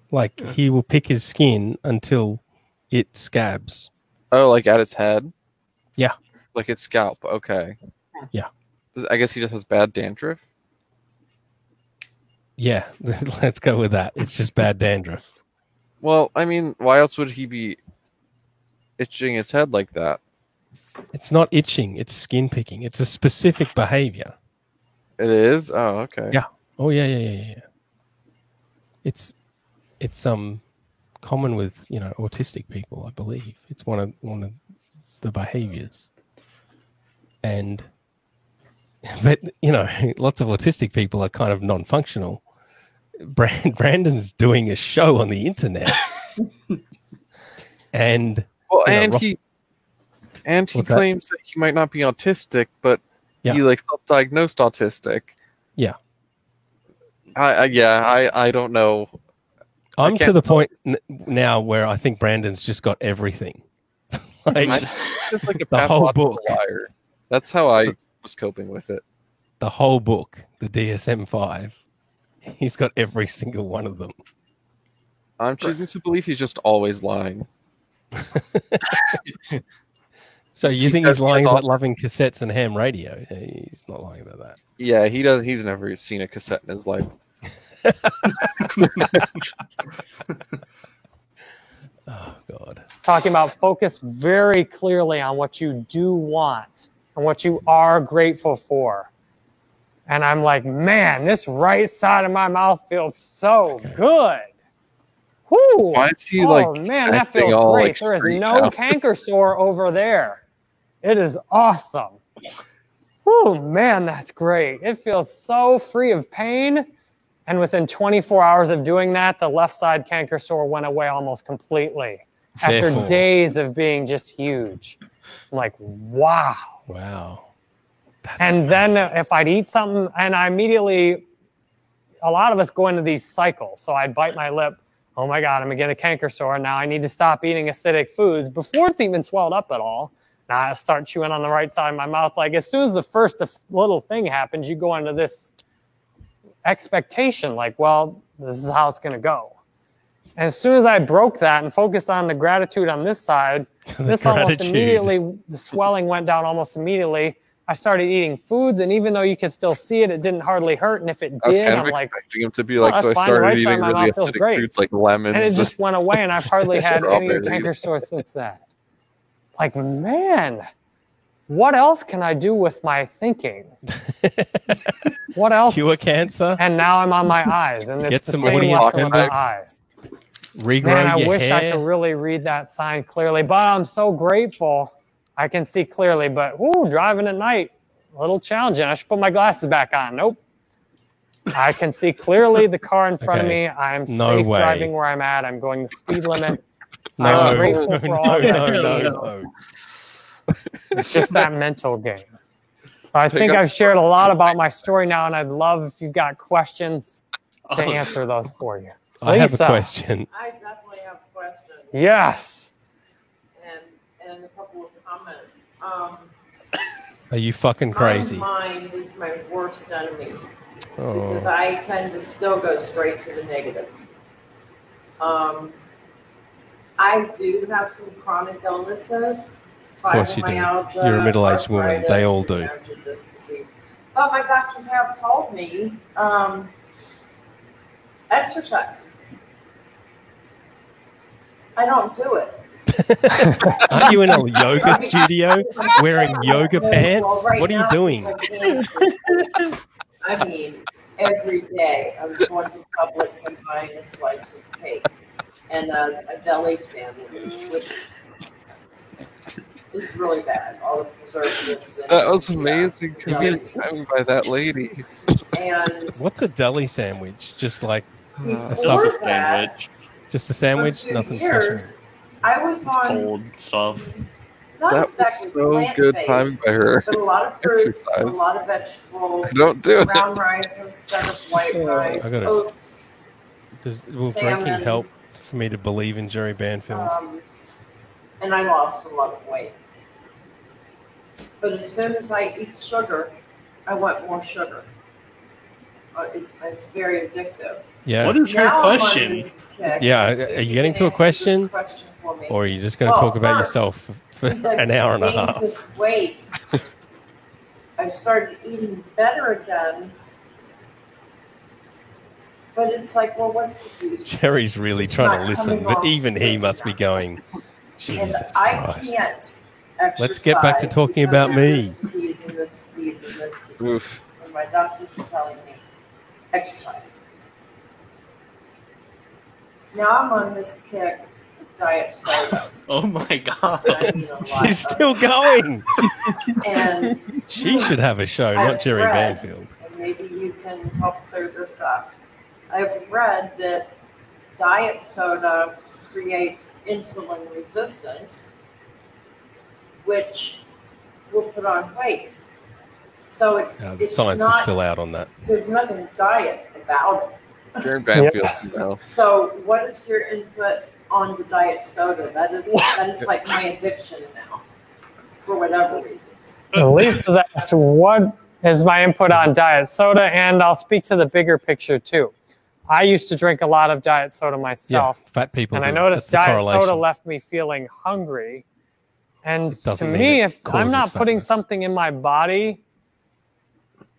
Like, he will pick his skin until it scabs. Oh, like at its head? Yeah. Like its scalp. Okay. Yeah. I guess he just has bad dandruff? Yeah, let's go with that. It's just bad dandruff. Well, I mean, why else would he be itching his head like that? It's not itching. It's skin picking. It's a specific behavior. It is? Oh, okay. Yeah. Oh, yeah. It's common with autistic people, I believe. It's one of the behaviors, but lots of autistic people are kind of non-functional. Brandon's doing a show on the internet, and he claims that he might not be autistic, but he self-diagnosed autistic. Yeah. I don't know. I'm to the point now where I think Brandon's just got everything. It's just like a the whole book. Liar. That's how I was coping with it. The whole book, the DSM-5. He's got every single one of them. I'm choosing to believe he's just always lying. So you think he's lying about loving cassettes and ham radio? He's not lying about that. Yeah, he does. He's never seen a cassette in his life. Oh, God. Talking about focus very clearly on what you do want and what you are grateful for. And I'm like, man, this right side of my mouth feels so good. Whoo! Why is he man, that feels great. There is no canker sore over there. It is awesome. Whoo, man, that's great. It feels so free of pain. And within 24 hours of doing that, the left side canker sore went away almost completely. After days of being just huge. I'm like, wow. Wow. And then if I'd eat something, and I immediately, a lot of us go into these cycles. So I'd bite my lip. Oh my God, I'm going to get a canker sore. Now I need to stop eating acidic foods before it's even swelled up at all. Now I start chewing on the right side of my mouth. Like as soon as the first little thing happens, you go into this expectation. Like, well, this is how it's going to go. And as soon as I broke that and focused on the gratitude on this side, This almost Gratitude. immediately, the swelling went down almost immediately. I started eating foods, and even though you could still see it, it didn't hardly hurt. And if it I was did, kind I'm of like, expecting him to be like, that's so I fine. The started right side eating of my really mouth feels acidic great. foods like lemons. and it just went away, and I've hardly had any Strawberries. canker sores since that. Like, man, what else can I do with my thinking? What else? Cure cancer. And now I'm on my eyes, and it's Get the some same audience lesson with my members. eyes. Regrow Man, I your wish I hair. could really read that sign clearly, but I'm so grateful I can see clearly. But whoo, driving at night, a little challenging. I should put my glasses back on. Nope. I can see clearly the car in front of Okay. me. I'm No safe way. driving where I'm at. I'm going the speed limit. No, I'm grateful for all that I see. no. It's just that mental game. So I think up- I've shared a lot about my story now, and I'd love if you've got questions to Oh. answer those for you. I have a Lisa. question. I definitely have questions Yes. and a couple of comments. Are you fucking crazy? My mind is my worst enemy because Oh, I tend to still go straight to the negative. I do have some chronic illnesses. Of course you do. You're a middle-aged woman. They all do. But my doctors have told me exercise. I don't do it. are you in a yoga studio wearing yoga Well, pants? right What are you now, doing? since I mean, every day I was going to Publix and buying a slice of cake and a deli sandwich, which is really bad. All the preservatives. And, That was amazing because Yeah. you're driving by that lady. And What's a deli sandwich? Just like before Sausage that, sandwich, just a for sandwich? 2 Nothing years, special. I was on cold stuff. not That was exactly so good timing plant-based, by her. but a lot of fruits, a Exercise. lot of vegetables, Don't do it. brown rice instead of white rice, I gotta- oats. Will salmon. drinking help for me to believe in Jerry Banfield? And I lost a lot of weight. But as soon as I eat sugar, I want more sugar. It's very addictive. Yeah. What is her Now I'm on question? this kick. Yeah, Let's see are if you getting can to a answer question? this question for me. Or are you just going to Well, talk about first, yourself for Since I've an hour and a gained half? this weight, I've started eating better again. But it's like, well, what's the use? Jerry's really It's trying to not listen, coming but off even he quick must be enough. going, And Jesus I Christ. can't exercise. Let's get back to talking because about of me. This disease and this disease and this disease. Oof. And my doctors are telling me, exercise. Now I'm on this kick of diet soda. Oh my god. and I eat a lot She's of still it. going. And She should have a show, not I've Jerry read, Banfield. and maybe you can help clear this up. I've read that diet soda creates insulin resistance, which will put on weight. So it's The it's science is not, still out on that. there's nothing diet about it. Jerry Banfield, Yes. you know. So what is your input on the diet soda? That is like my addiction now, for whatever reason. Lisa's asked, what is my input on diet soda? And I'll speak to the bigger picture too. I used to drink a lot of diet soda Yeah, myself, fat people and do. I noticed That's the diet soda correlation. left me feeling hungry. And It doesn't to mean me, it if I'm causes not putting fatness. something in my body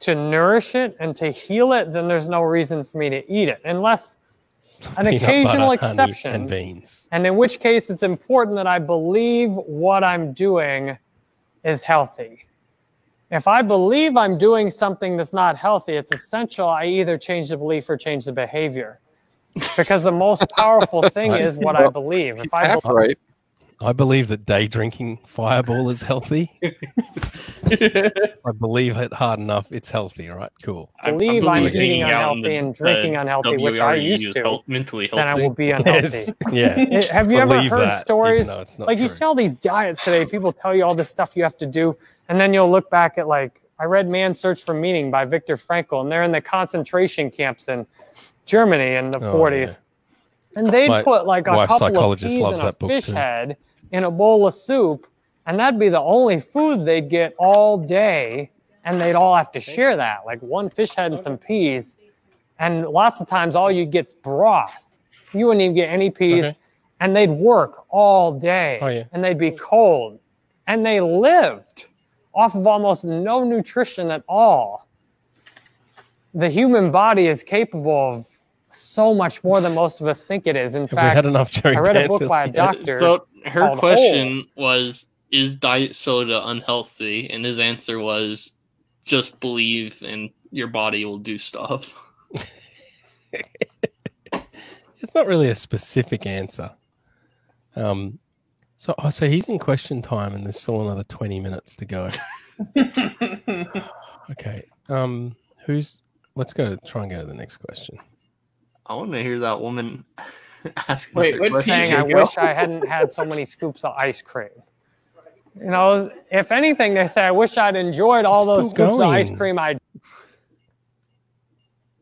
to nourish it and to heal it, then there's no reason for me to eat it, unless an Peanut occasional butter, honey, exception. and beans. And in which case, it's important that I believe what I'm doing is healthy. If I believe I'm doing something that's not healthy, it's essential I either change the belief or change the behavior. Because the most powerful thing is what I believe. He's If I half right. I believe that day drinking Fireball is healthy. I believe it hard enough. It's healthy. All right, cool. believe I'm believe eating hanging out in unhealthy the- and drinking the unhealthy, which I WRU used is to, mentally then I healthy. will be Yes. unhealthy. Yeah. Have you ever Believe heard that, stories even though it's not like you true. see all these diets today? People tell you all this stuff you have to do, and then you'll look back at like I read "Man's Search for Meaning" by Viktor Frankl, and they're in the concentration camps in Germany in the Oh, 40s, and they'd My put like a wife's couple of psychologist peas loves and a that book fish too. head in a bowl of soup, and that'd be the only food they'd get all day, and they'd all have to share that, like one fish head and some peas, and lots of times all you get's broth. You wouldn't even get any peas. Okay. and they'd work all day, Oh, yeah. and they'd be cold, and they lived off of almost no nutrition at all. The human body is capable of so much more than most of us think it is. In Have we fact, had enough Jerry I read a book Banfield by a yet? doctor. So her called question was, is diet soda unhealthy? And his answer was, just believe and your body will do stuff. It's not really a specific answer. So he's in question time, and there's still another 20 minutes to go. Okay. Let's try and go to the next question. I want to hear that woman ask. Wait, another what question. saying, I TJ wish I hadn't had so many scoops of ice cream. You know, if anything, they say, I wish I'd enjoyed all those Still scoops of ice going. cream. I'd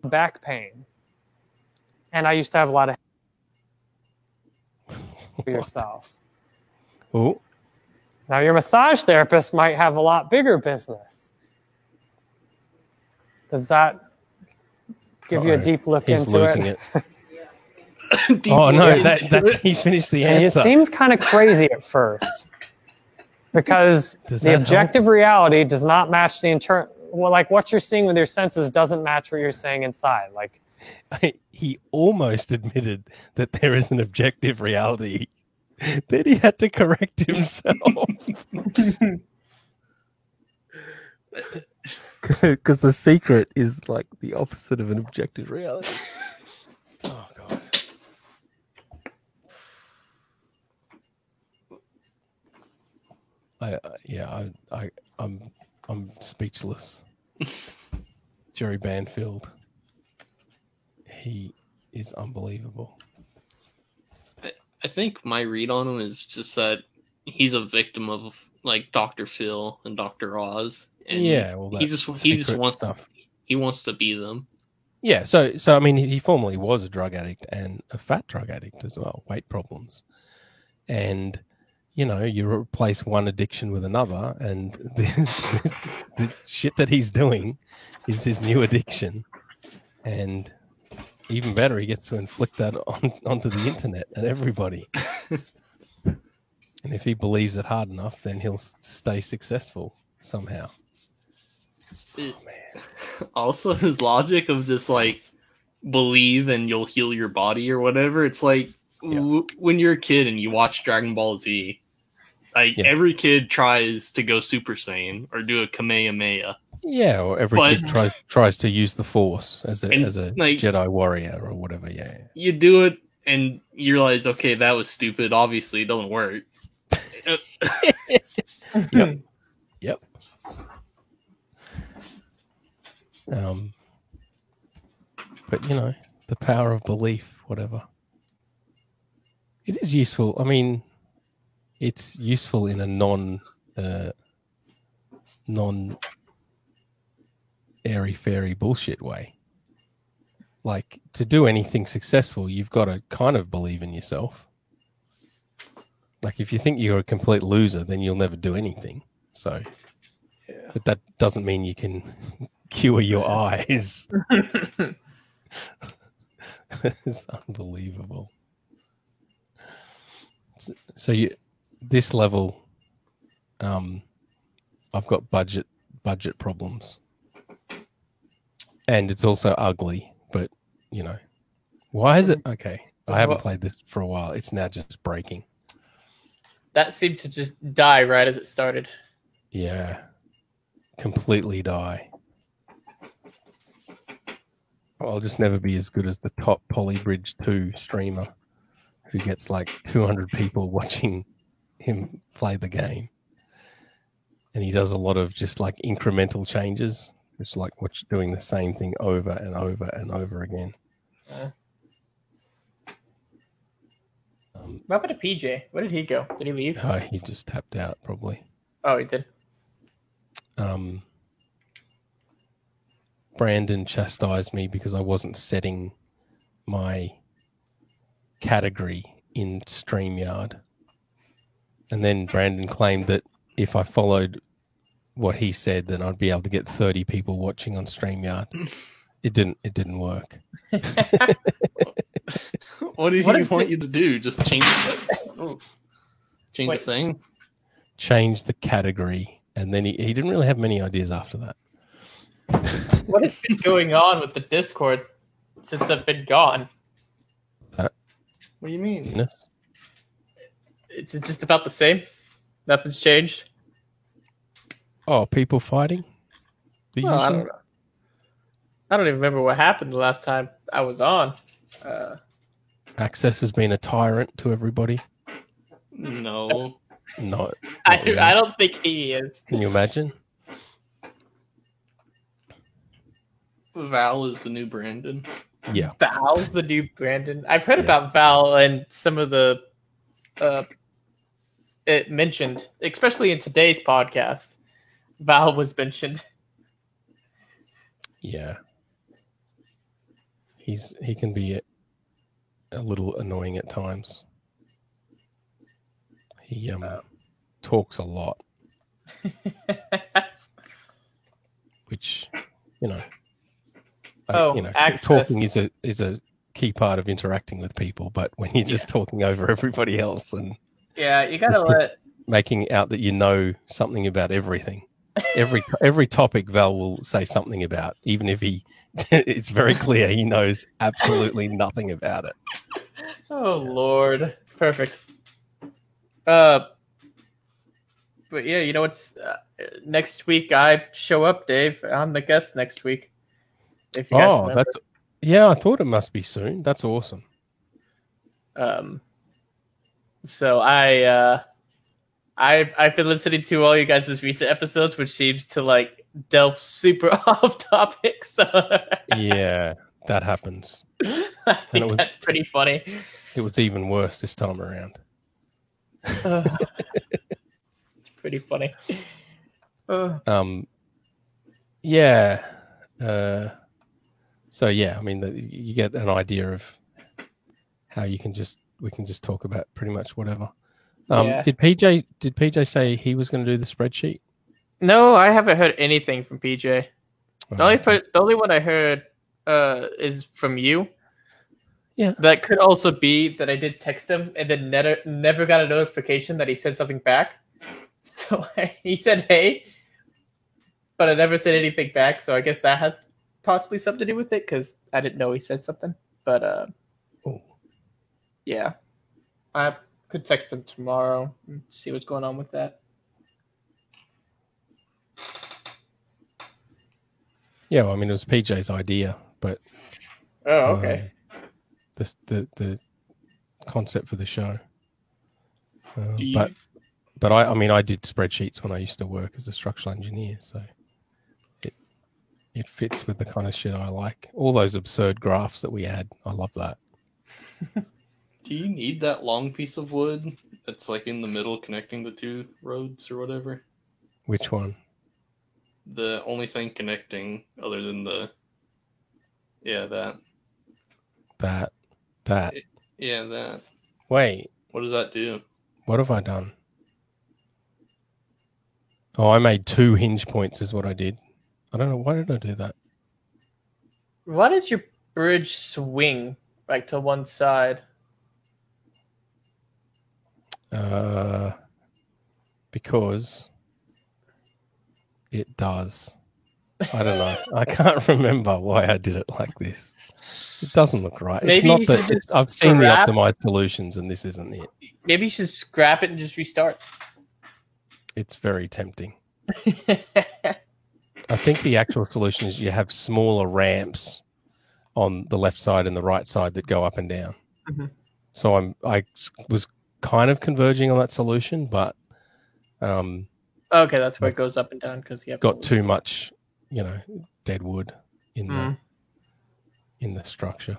back pain. And I used to have a lot of for yourself. Oh, Now, your massage therapist might have a lot bigger business. Does that give you a Uh-oh. deep look he's into losing it? it. Deep Oh no, into that's it. he finished the And it answer. seems kind of crazy at first because Does the that objective reality does not match the internal. Well, like what you're seeing with your senses doesn't match what you're saying inside. Like, He almost admitted that there is an objective reality. Then he had to correct himself. Because the secret is like the opposite of an objective reality. Oh god. I'm speechless. Jerry Banfield. He is unbelievable. I think my read on him is just that he's a victim of like Dr. Phil and Dr. Oz. And Yeah, well, he that's just secret wants stuff. he wants to be them. Yeah, so I mean, he formerly was a drug addict and a fat drug addict as well, weight problems, and you replace one addiction with another, and the shit that he's doing is his new addiction, and even better, he gets to inflict that onto the internet and everybody. And if he believes it hard enough, then he'll stay successful somehow. Also, his logic of just like believe and you'll heal your body or whatever. It's like when you're a kid and you watch Dragon Ball Z, like Yes. every kid tries to go Super Saiyan or do a Kamehameha. Yeah, or every kid tries to use the Force as a like, Jedi warrior or whatever. Yeah. You do it and you realize, okay, that was stupid. Obviously, it doesn't work. Yep. But the power of belief, whatever. It is useful. I mean, it's useful in a non airy fairy bullshit way. Like, to do anything successful, you've got to kind of believe in yourself. Like, if you think you're a complete loser, then you'll never do anything. So, but that doesn't mean you can cure your eyes. It's unbelievable. So this level, I've got budget problems, and it's also ugly. But why is it okay? I haven't played this for a while. It's now just breaking. That seemed to just die right as it started. Yeah, completely die. I'll just never be as good as the top Polybridge 2 streamer who gets like 200 people watching him play the game. And he does a lot of just like incremental changes. It's like doing the same thing over and over and over again. What happened to PJ? Where did he go? Did he leave? He just tapped out probably. Oh, he did. Brandon chastised me because I wasn't setting my category in StreamYard. And then Brandon claimed that if I followed what he said, then I'd be able to get 30 people watching on StreamYard. It didn't work. What did What he is want it? you to do? Just change change Wait. the thing? Change the category, and then he didn't really have many ideas after that. What has been going on with the Discord since I've been gone? What do you mean? Zenos? It's just about the same. Nothing's changed. Oh, people fighting? The Well, I usual? don't know. I don't even remember what happened the last time I was on. Access has been a tyrant to everybody. No. No, I not really. don't think he is. Can you imagine? Val is the new Brandon. Yeah. Val's the new Brandon. I've heard Yeah. about Val and some of the it mentioned, especially in today's podcast. Val was mentioned. Yeah. He can be a little annoying at times. He talks a lot, which Access. talking is a key part of interacting with people. But when you're just talking over everybody else and Yeah, you gotta let. making out that you know something about everything, every topic Val will say something about, even if it's very clear he knows absolutely nothing about it. Oh Lord, perfect. But yeah, you know what's next week? I show up, Dave. I'm the guest next week. If you guys remember. I thought it must be soon. That's awesome. So I've been listening to all you guys' recent episodes, which seems to like delve super off topic. So Yeah, that happens. I think that's pretty funny. It was even worse this time around. It's pretty funny. Yeah. So yeah, I mean, you get an idea of how we can just talk about pretty much whatever. Yeah. Did PJ say he was going to do the spreadsheet? No, I haven't heard anything from PJ. The only one I heard is from you. Yeah. That could also be that I did text him and then never got a notification that he said something back. So he said hey, but I never said anything back. So I guess that has possibly something to do with it because I didn't know he said something. But yeah, I could text him tomorrow and see what's going on with that. Yeah, well, I mean, it was PJ's idea, but Oh, okay. The concept for the show. Do you- But I did spreadsheets when I used to work as a structural engineer, so it fits with the kind of shit I like. All those absurd graphs that we had, I love that. Do you need that long piece of wood that's like in the middle connecting the two roads or whatever? Which one? The only thing connecting other than that. That. Yeah, that. Wait, What does that do? what have I done? Oh, I made 2 hinge points is what I did. I don't know. Why did I do that? Why does your bridge swing like to one side? Because it does. I don't know. I can't remember why I did it like this. It doesn't look right. It's Maybe not you that should just I've seen the scrap- optimized solutions, and this isn't it. Maybe you should scrap it and just restart. It's very tempting. I think the actual solution is you have smaller ramps on the left side and the right side that go up and down. Mhm. So I was kind of converging on that solution, but Okay, that's where it goes up and down because you have got too much, dead wood in Mm. the structure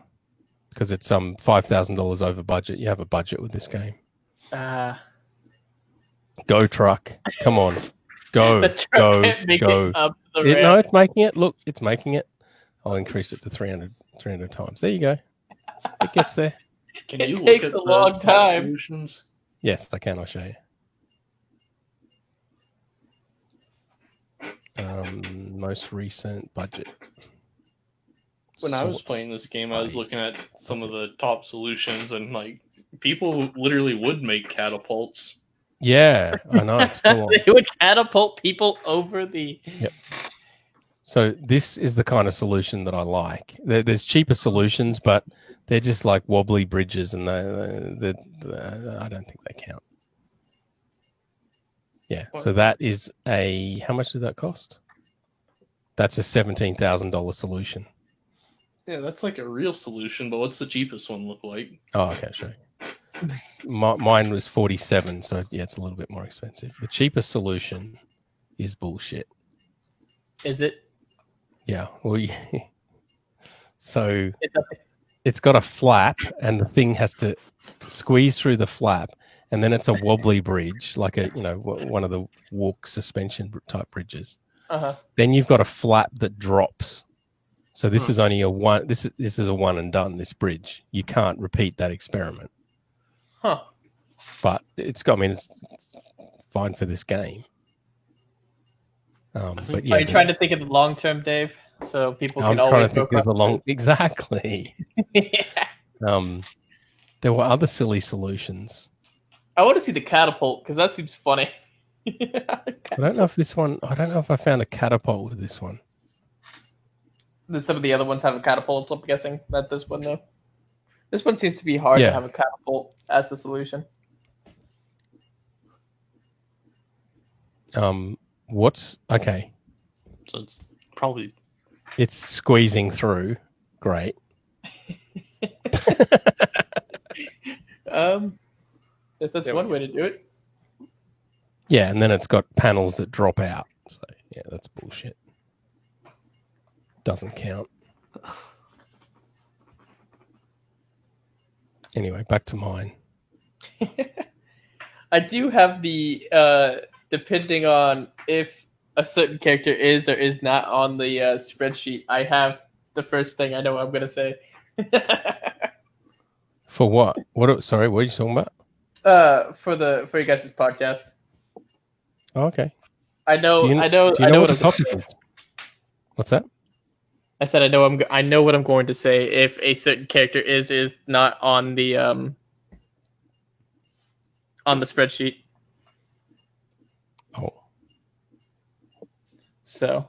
because it's $5,000 over budget. You have a budget with this game. Go truck, come on, go, the truck go, can't make go. it up the No, ramp. it's making it. Look, it's making it. I'll increase it to 300 times. There you go. It gets there. Can It you takes look at a long the top time. solutions? Yes, I can. I'll show you. Most recent budget. When I was playing this game, I was looking at some of the top solutions, and like people literally would make catapults. Yeah, I know. It's full on. They would catapult people over the. Yep. So this is the kind of solution that I like. There's cheaper solutions, but they're just like wobbly bridges, and I don't think they count. Yeah. So that is a. How much did that cost? That's a $17,000 solution. Yeah, that's like a real solution, but what's the cheapest one look like? Oh, okay, sure. Mine was 47, so yeah, it's a little bit more expensive. The cheapest solution is bullshit. Is it? Yeah. Well, yeah. So it's got a flap, and the thing has to squeeze through the flap, and then it's a wobbly bridge, like one of the walk suspension type bridges. Uh-huh. Then you've got a flap that drops. So this is only a one. This is a one and done. This bridge, you can't repeat that experiment. Huh. But it's fine for this game. But yeah, Are you trying to think of the long term, Dave? So people can I'm always trying to think of the long. Exactly. Yeah. There were other silly solutions. I want to see the catapult because that seems funny. I don't know if this one. I don't know if I found a catapult with this one. Some of the other ones have a catapult. I'm guessing that this one though. This one seems to be hard to have a catapult as the solution. What's okay? So it's probably it's squeezing through. Great. Guess that's one way to do it. Yeah, and then it's got panels that drop out. So yeah, that's bullshit. Doesn't count. Anyway, back to mine. I do have the depending on if a certain character is or is not on the spreadsheet, I have the first thing I know I'm going to say. For what? Sorry, what are you talking about? For your guys' podcast. Oh, okay. I know. Do you know what the topic is? What's that? I said I know what I'm going to say if a certain character is not on the spreadsheet. Oh. So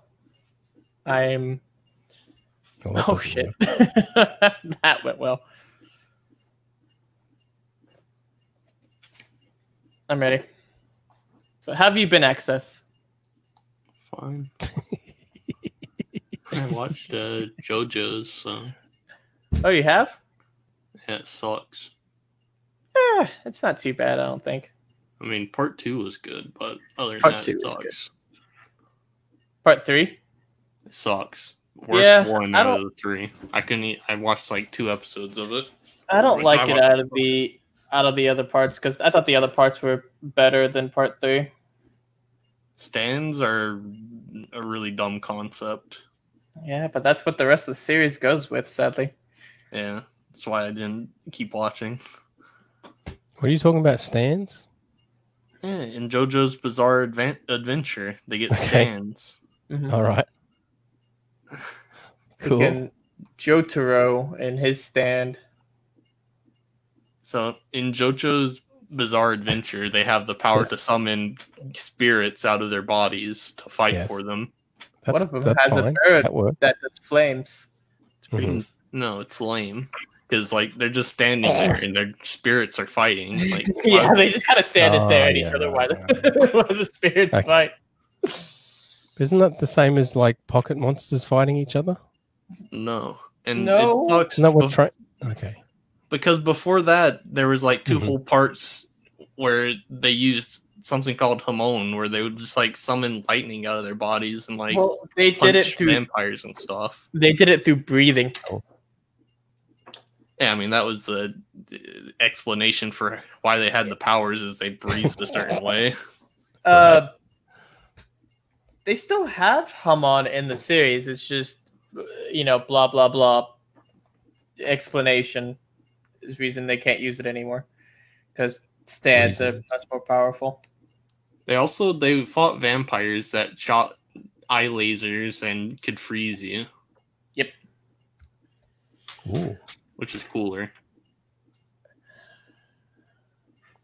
I'm Oh shit. That went well. I'm ready. So have you been Access? fine. I watched JoJo's, so Oh, you have? yeah, it sucks. It's not too bad, I don't think. I mean, part 2 was good, but other than Part that, 2 it was sucks. Part 3? It sucks. Worst Yeah, one I out don't- of the 3. I watched like 2 episodes of it. I don't like I it watched- out of the other parts because I thought the other parts were better than part 3. Stands are a really dumb concept. Yeah, but that's what the rest of the series goes with, sadly. Yeah, that's why I didn't keep watching. What are you talking about? Stands? Yeah, in JoJo's Bizarre Adventure, they get Okay. stands. Mhm. All right. Cool. Freaking Jotaro and his stand. So in JoJo's Bizarre Adventure, they have the power Yes. to summon spirits out of their bodies to fight Yes. for them. One of them That's has fine. a bird That works. that does flames. It's pretty, No, it's lame. Because like they're just standing there and their spirits are fighting. Like Yeah, why- they just kind of stand and stare at each yeah, other while right, while the spirits Okay. fight. Isn't that the same as like pocket monsters fighting each other? no. And No. it sucks Isn't that what bef- Okay. because before that there was like 2 Mhm. whole parts where they used something called Hamon, where they would just like summon lightning out of their bodies and like Well, they punch did it through vampires and stuff. breathing. Yeah, I mean that was the explanation for why they had the powers is they breathed a certain way. They still have Hamon in the series. It's just blah blah blah explanation is reason they can't use it anymore because stands are Reasons. much more powerful. They fought vampires that shot eye lasers and could freeze you. Yep. Ooh. which is cooler.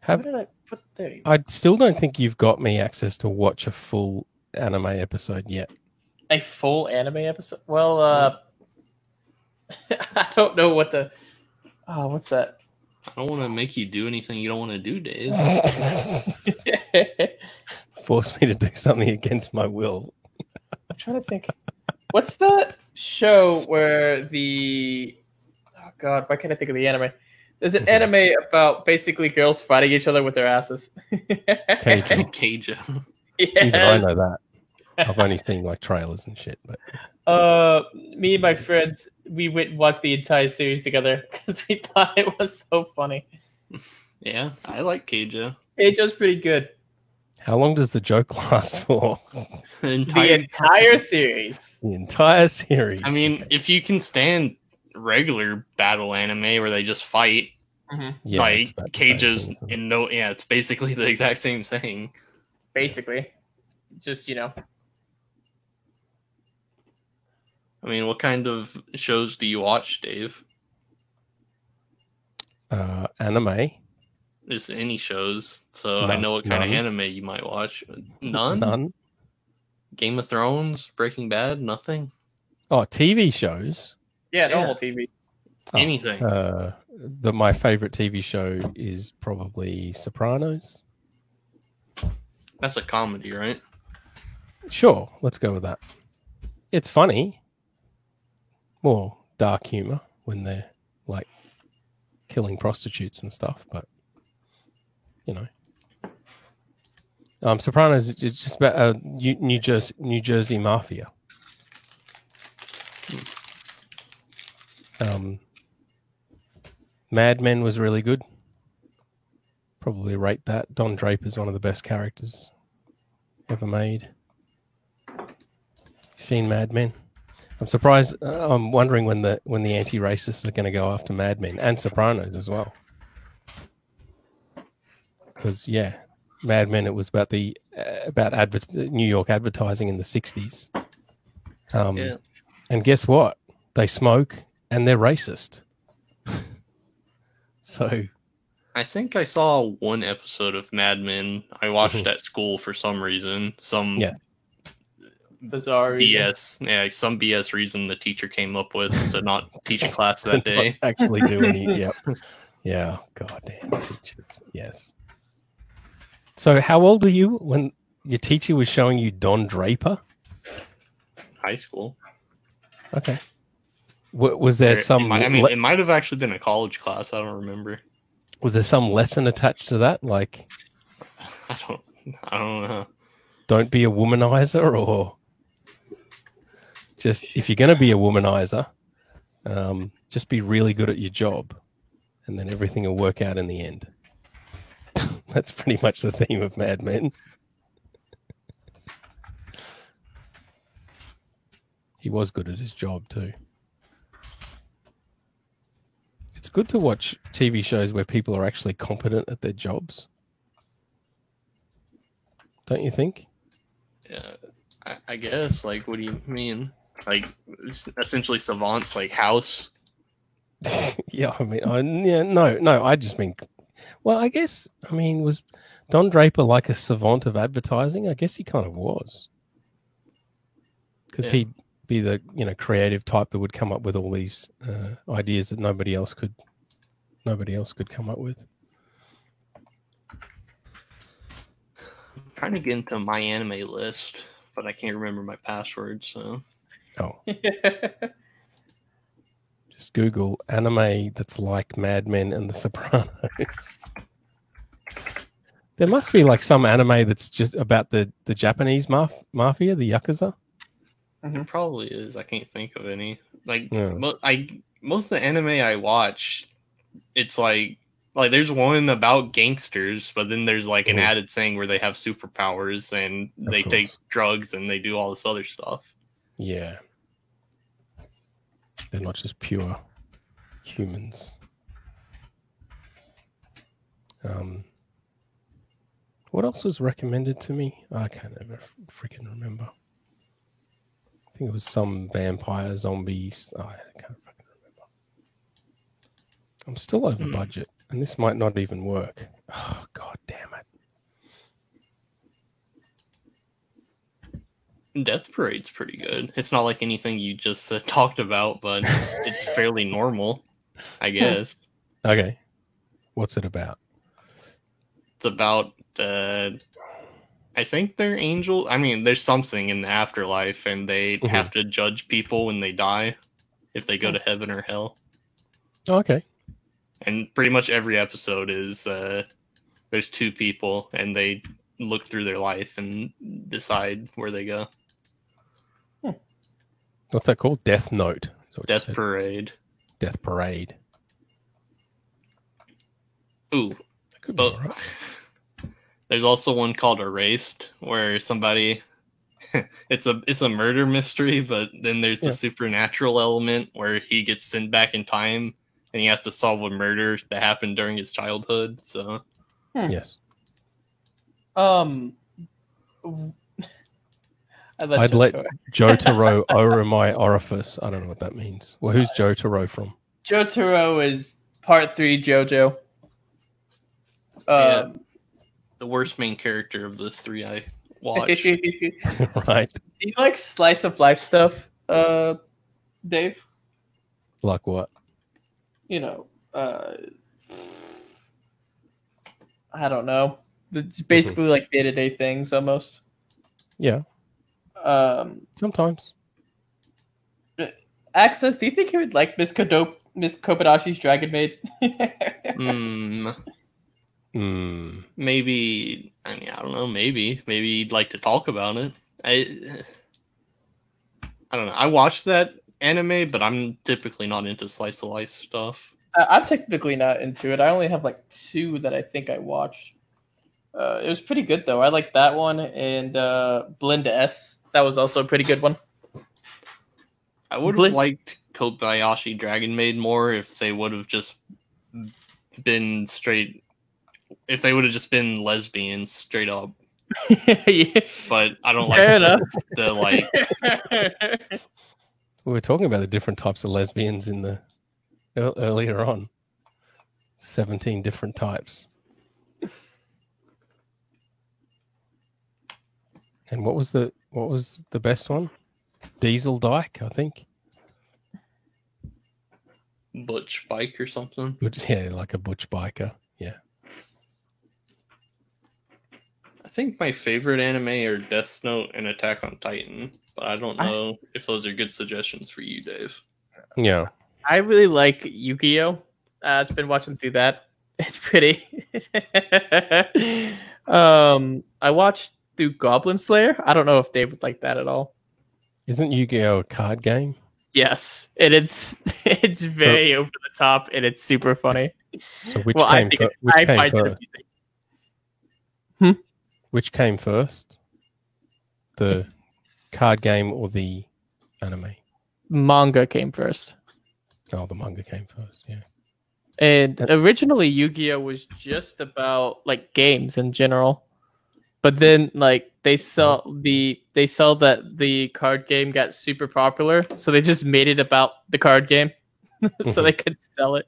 Where did I put there? I still don't think you've got me access to watch a full anime episode yet. A full anime episode? Well, I don't know what to. Oh, what's that? I don't want to make you do anything you don't want to do, Dave. Force me to do something against my will. I'm trying to think. What's the show where the... Oh, God, why can't I think of the anime? There's an anime about basically girls fighting each other with their asses. Keijo. Keijo. Even I Yes. know that. I've only seen like trailers and shit. But Me and my friends, we went and watched the entire series together because we thought it was so funny. Yeah, I like Keijo. Keijo's pretty good. how long does the joke last for? The entire series. The entire series. I mean, if you can stand regular battle anime where they just fight, Yeah, like it's about the same Keijo's thing, isn't it? in no, yeah, it's basically the exact same thing. Basically. Just, you know. I mean, what kind of shows do you watch, Dave? Anime. Just any shows, so I None. know what kind of None. anime you might watch. None? None. Game of Thrones, Breaking Bad, nothing. Oh, TV shows. Yeah, Yeah. normal TV. Oh, Anything. My favorite TV show is probably Sopranos. That's a comedy, right? Sure, let's go with that. It's funny. More dark humor when they're like killing prostitutes and stuff, but you know. Sopranos is just about New Jersey mafia. Mad Men was really good. Probably rate that. Don Draper's one of the best characters ever made. Seen Mad Men? I'm surprised. I'm wondering when the anti-racists are going to go after Mad Men and Sopranos as well. Because yeah, Mad Men. It was about the New York advertising in the '60s. Yeah. And guess what? They smoke and they're racist. So I think I saw one episode of Mad Men. I watched at school for some reason. Some yeah, Bizarre. BS. Yeah, some BS reason the teacher came up with to not teach a class that day. actually do any. Yep. Yeah. Goddamn teachers. Yes. So, how old were you when your teacher was showing you Don Draper? High school. Okay. Was there some? it might have actually been a college class. I don't remember. Was there some lesson attached to that? Like, I don't know. don't be a womanizer, or just if you're going to be a womanizer, just be really good at your job, and then everything will work out in the end. That's pretty much the theme of Mad Men. He was good at his job too. It's good to watch TV shows where people are actually competent at their jobs. Don't you think? Yeah, I guess. Like, what do you mean? Like, essentially savants, like House. Yeah, I mean, no. I just mean, well, I guess, was Don Draper like a savant of advertising? I guess he kind of was, because he'd be the creative type that would come up with all these ideas that nobody else could come up with. I'm trying to get into my anime list, but I can't remember my password. So, just Google anime that's like Mad Men and The Sopranos. There must be like some anime that's just about the Japanese mafia, the Yakuza. There probably is. I can't think of any. Like, Yeah. most of the anime I watch, it's like there's one about gangsters, but then there's like an added thing where they have superpowers and they take drugs and they do all this other stuff. Yeah. They're not just pure humans. What else was recommended to me? I can't ever freaking remember. I think it was some vampire zombies. I can't fucking remember. I'm still over budget, and this might not even work. Oh, God damn it. Death Parade's pretty good. It's not like anything you just talked about, but it's fairly normal, I guess. Okay. What's it about? It's about, I think they're angels. I mean, there's something in the afterlife, and they have to judge people when they die, if they go to heaven or hell. Oh, okay. And pretty much every episode is, there's two people, and they look through their life and decide where they go. What's that called? Death Note. Death Parade. Death Parade. Ooh. But there's also one called Erased, where somebody it's a murder mystery, but then there's a supernatural element where he gets sent back in time and he has to solve a murder that happened during his childhood. So yes. I'd let Jotaro over my orifice. I don't know what that means. Well, who's Jotaro from? Jotaro is part 3 JoJo. The worst main character of the 3 I watched. Right. Do you like slice of life stuff, Dave? Like what? You know, I don't know. It's basically like day-to-day things almost. Yeah. Sometimes. Access, do you think you would like Miss Kobadashi's Dragon Maid? Maybe. I mean, I don't know. Maybe you'd like to talk about it. I don't know. I watched that anime, but I'm typically not into slice of life stuff. I'm technically not into it. I only have like 2 that I think I watched. It was pretty good though. I like that one and Blend S. That was also a pretty good one. I would have liked Kobayashi Dragon Maid more if they would have just been straight. If they would have just been lesbians straight up. Yeah. But I don't like the like. We were talking about the different types of lesbians in the earlier on. 17 different types. And what was the best one? Diesel Dyke, I think. Butch Bike or something. Yeah, like a butch biker. Yeah. I think my favorite anime are Death Note and Attack on Titan, but I don't know if those are good suggestions for you, Dave. Yeah. I really like Yu-Gi-Oh! I've been watching through that. It's pretty. I watched through Goblin Slayer. I don't know if Dave would like that at all. Isn't Yu-Gi-Oh! A card game? Yes, and it's very over the top and it's super funny. So which came first? Which came first? The card game or the anime? Manga came first. Oh, the manga came first, yeah. And originally Yu-Gi-Oh! Was just about like games in general. But then like they saw that the card game got super popular, so they just made it about the card game so they could sell it.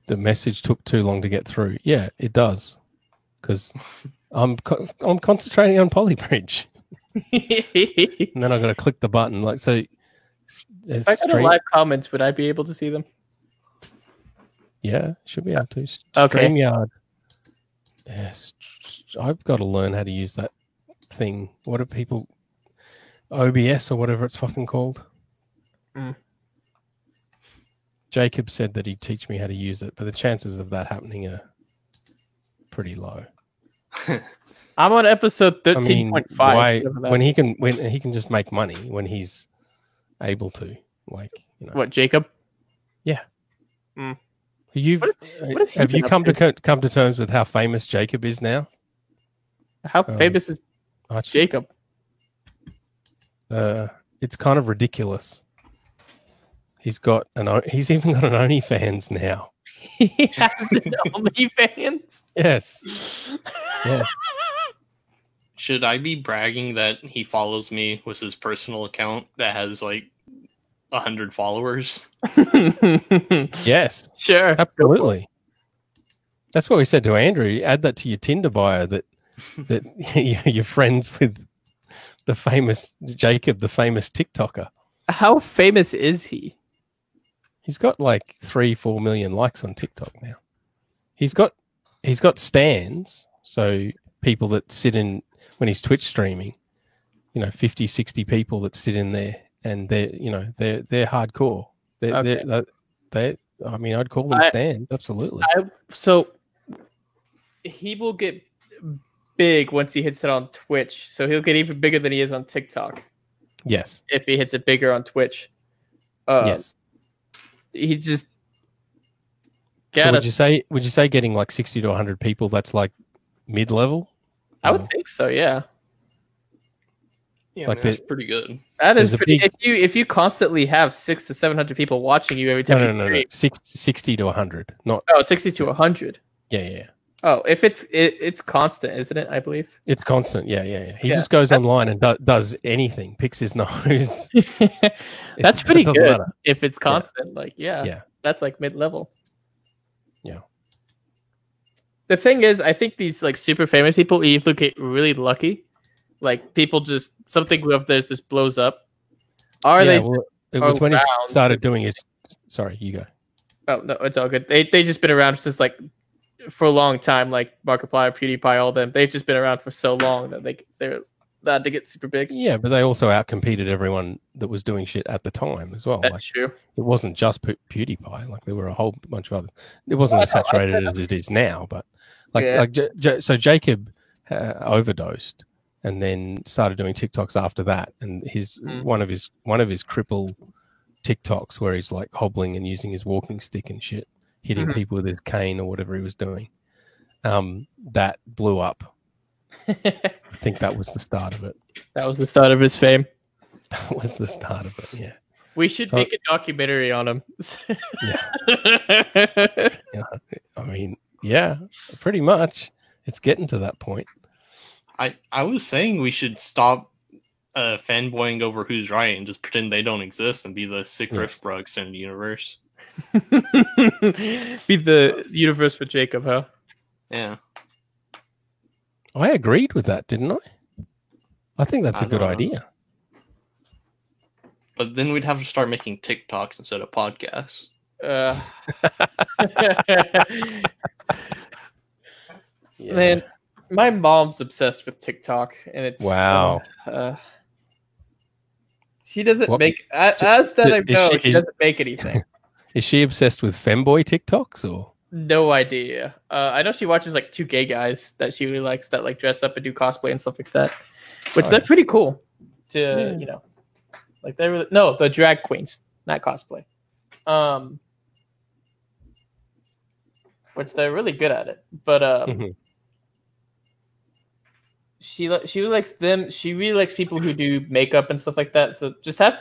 The message took too long to get through. Yeah, it does. Because I'm concentrating on Polybridge. And then I've got to click the button. Like so. If I got live comments, would I be able to see them? Yeah, should be able to. Okay. StreamYard. Yes, I've got to learn how to use that thing. What are people? OBS or whatever it's fucking called. Jacob said that he'd teach me how to use it, but the chances of that happening are pretty low. I'm on episode 13.5. I mean, when he can just make money when he's able to, like, you know. What, Jacob? Yeah. Mm. Have you come to terms with how famous Jacob is now? How famous is Jacob? It's kind of ridiculous. He's even got an OnlyFans now. He has an OnlyFans? Yes. Yes. Should I be bragging that he follows me with his personal account that has like 100 followers? Yes, Sure. absolutely. That's what we said to Andrew. Add that to your Tinder bio that you're friends with the famous Jacob, the famous TikToker. How famous is he? He's got like 3-4 million likes on TikTok now. He's got stands, so people that sit in when he's Twitch streaming, 50, 60 people that sit in there, and they're hardcore. I mean, I'd call them stands, absolutely. So he will get big once he hits it on Twitch. So he'll get even bigger than he is on TikTok. Yes. If he hits it bigger on Twitch. Yes. He just So would you say getting like 60 to 100 people, that's like mid-level? I would think so, yeah. Yeah, Like that's pretty good. That is There's a pretty. big- If you constantly have 600 to 700 people watching you every time you No. stream. 60 to 100, not 60 to 100. yeah. Oh, if it's constant, isn't it? I believe. It's constant. Yeah. He Yeah. just goes online and does anything, picks his nose. That's It pretty doesn't good. matter. If it's constant, Yeah. that's like mid-level. Yeah. The thing is, I think these like super famous people either get really lucky, like people just something of theirs just blows up, or Yeah, they. well, it was when he around, started doing his. Sorry, you go. Oh no, it's all good. They just been around since like for a long time. Like Markiplier, PewDiePie, all them. They've just been around for so long that they're allowed to get super big. Yeah, but they also outcompeted everyone that was doing shit at the time as well. That's Like, true. it wasn't just PewDiePie. Like, there were a whole bunch of others. It wasn't as saturated as it is now, but so Jacob overdosed and then started doing TikToks after that. And one of his cripple TikToks where he's like hobbling and using his walking stick and shit, hitting people with his cane or whatever he was doing. That blew up. I think that was the start of it. That was the start of his fame. That was the start of it. Yeah. We should make a documentary on him. Yeah. I mean, yeah, pretty much. It's getting to that point. I was saying we should stop fanboying over who's right and just pretend they don't exist and be the sick Riftbro extended universe. Be the universe for Jacob, huh? Yeah. I agreed with that, didn't I? I think that's a good don't know. idea. But then we'd have to start making TikToks instead of podcasts. Man, my mom's obsessed with TikTok, and it's Wow. She doesn't What- make as that I is know. she- She is- doesn't make anything. Is she obsessed with femboy TikToks or? No idea. I know she watches like two gay guys that she really likes that like dress up and do cosplay and stuff like that, which they're pretty cool. To like they're really, the drag queens, not cosplay. Which they're really good at it, but she likes them. She really likes people who do makeup and stuff like that. So just have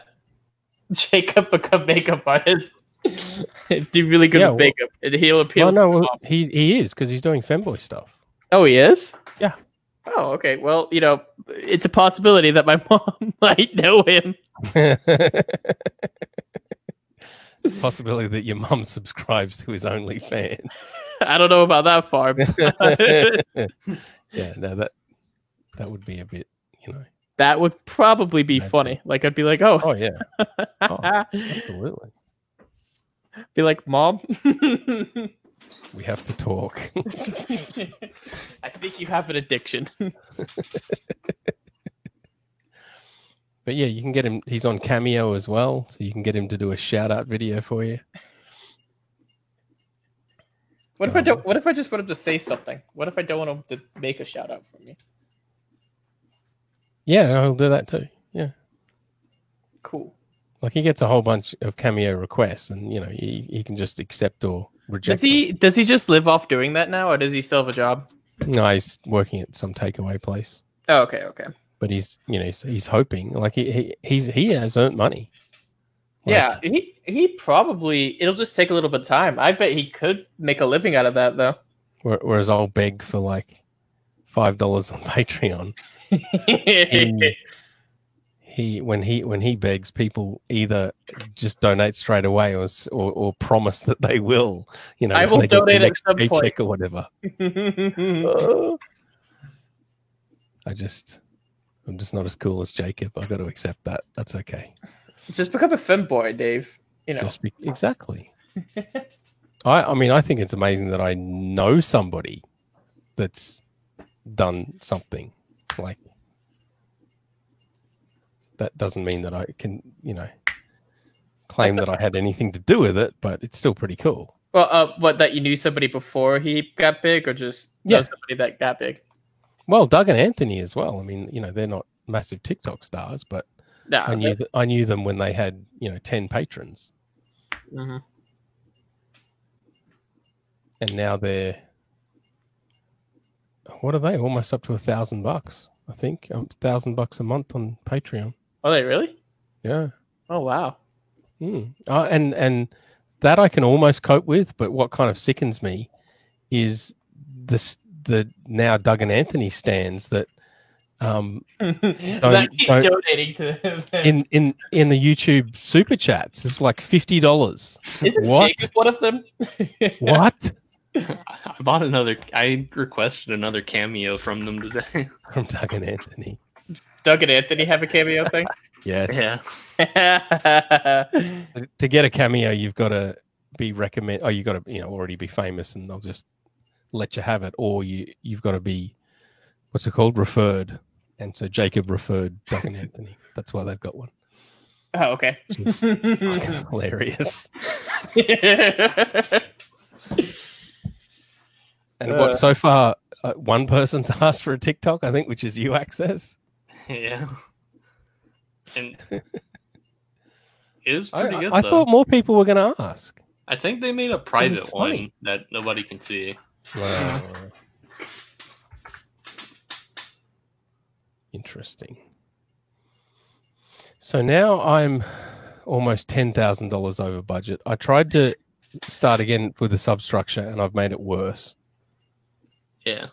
Jacob become makeup artist. Do really good with makeup, and he'll appeal. Well, no, well, he is because he's doing femboy stuff. Oh, he is? Yeah. Oh, okay. Well, it's a possibility that my mom might know him. It's a possibility that your mum subscribes to his OnlyFans. I don't know about that far. Yeah, no, that would be a bit, That would probably be funny. Like, I'd be like, Oh, yeah. Oh, absolutely. Be like, Mom? We have to talk. I think you have an addiction. But yeah, you can get him. He's on Cameo as well, so you can get him to do a shout out video for you. What if I don't? What if I just want him to say something? What if I don't want him to make a shout out for me? Yeah, I'll do that too. Yeah, cool. Like he gets a whole bunch of Cameo requests, and he can just accept or reject. Does he just live off doing that now, or does he still have a job? No, he's working at some takeaway place. Oh, okay. But he's he's hoping like he has earned money. Yeah, he probably it'll just take a little bit of time. I bet he could make a living out of that though. Whereas I'll beg for like $5 on Patreon he when he begs, people either just donate straight away or promise that they will. You know, I when will they get the donate at next some point. paycheck or whatever. I'm just not as cool as Jacob. I got to accept that. That's okay. Just become a femboy, Dave. You know. Exactly. I mean, I think it's amazing that I know somebody that's done something like that. Doesn't mean that I can, claim that I had anything to do with it, but it's still pretty cool. Well, what, that you knew somebody before he got big, or just know somebody that got big? Well, Doug and Anthony as well. I mean, they're not massive TikTok stars, but I knew them when they had 10 patrons. Mm-hmm. And now they're, what are they? Almost up to $1,000, I think. $1,000 a month on Patreon. Are they really? Yeah. Oh wow. And that I can almost cope with, but what kind of sickens me is the now Doug and Anthony stands that that keep donating to them. in the YouTube super chats. It's like $50. Isn't what? Jacob one of them? What? I requested another cameo from them today. From Doug and Anthony. Doug and Anthony have a cameo thing? Yes. Yeah. To get a cameo, you've got to be you've got to already be famous, and they'll just let you have it, or you've got to be, what's it called, referred. And so Jacob referred Doug and Anthony. That's why they've got one. Oh, okay. Which is fucking hilarious. And what, so far, one person's asked for a TikTok, I think, which is you, Access. Yeah. And it was pretty good, I thought more people were going to ask. I think they made a private one that nobody can see. Wow. Interesting. So now I'm almost $10,000 over budget. I tried to start again with the substructure, and I've made it worse. Yeah.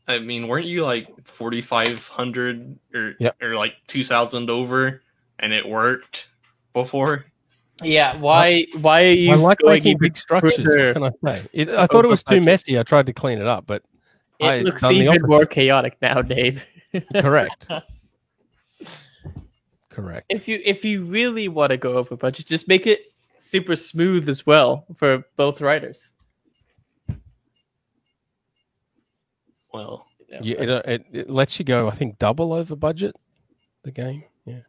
I mean, weren't you like 4,500 or like 2,000 over, and it worked before? Yeah. Why are you? I like going making big structures. What can I say? I thought it was too messy. I tried to clean it up, but it looks even more chaotic now, Dave. Correct. If you really want to go over budget, just make it super smooth as well for both writers. Well, it lets you go, I think, double over budget, the game. Yeah.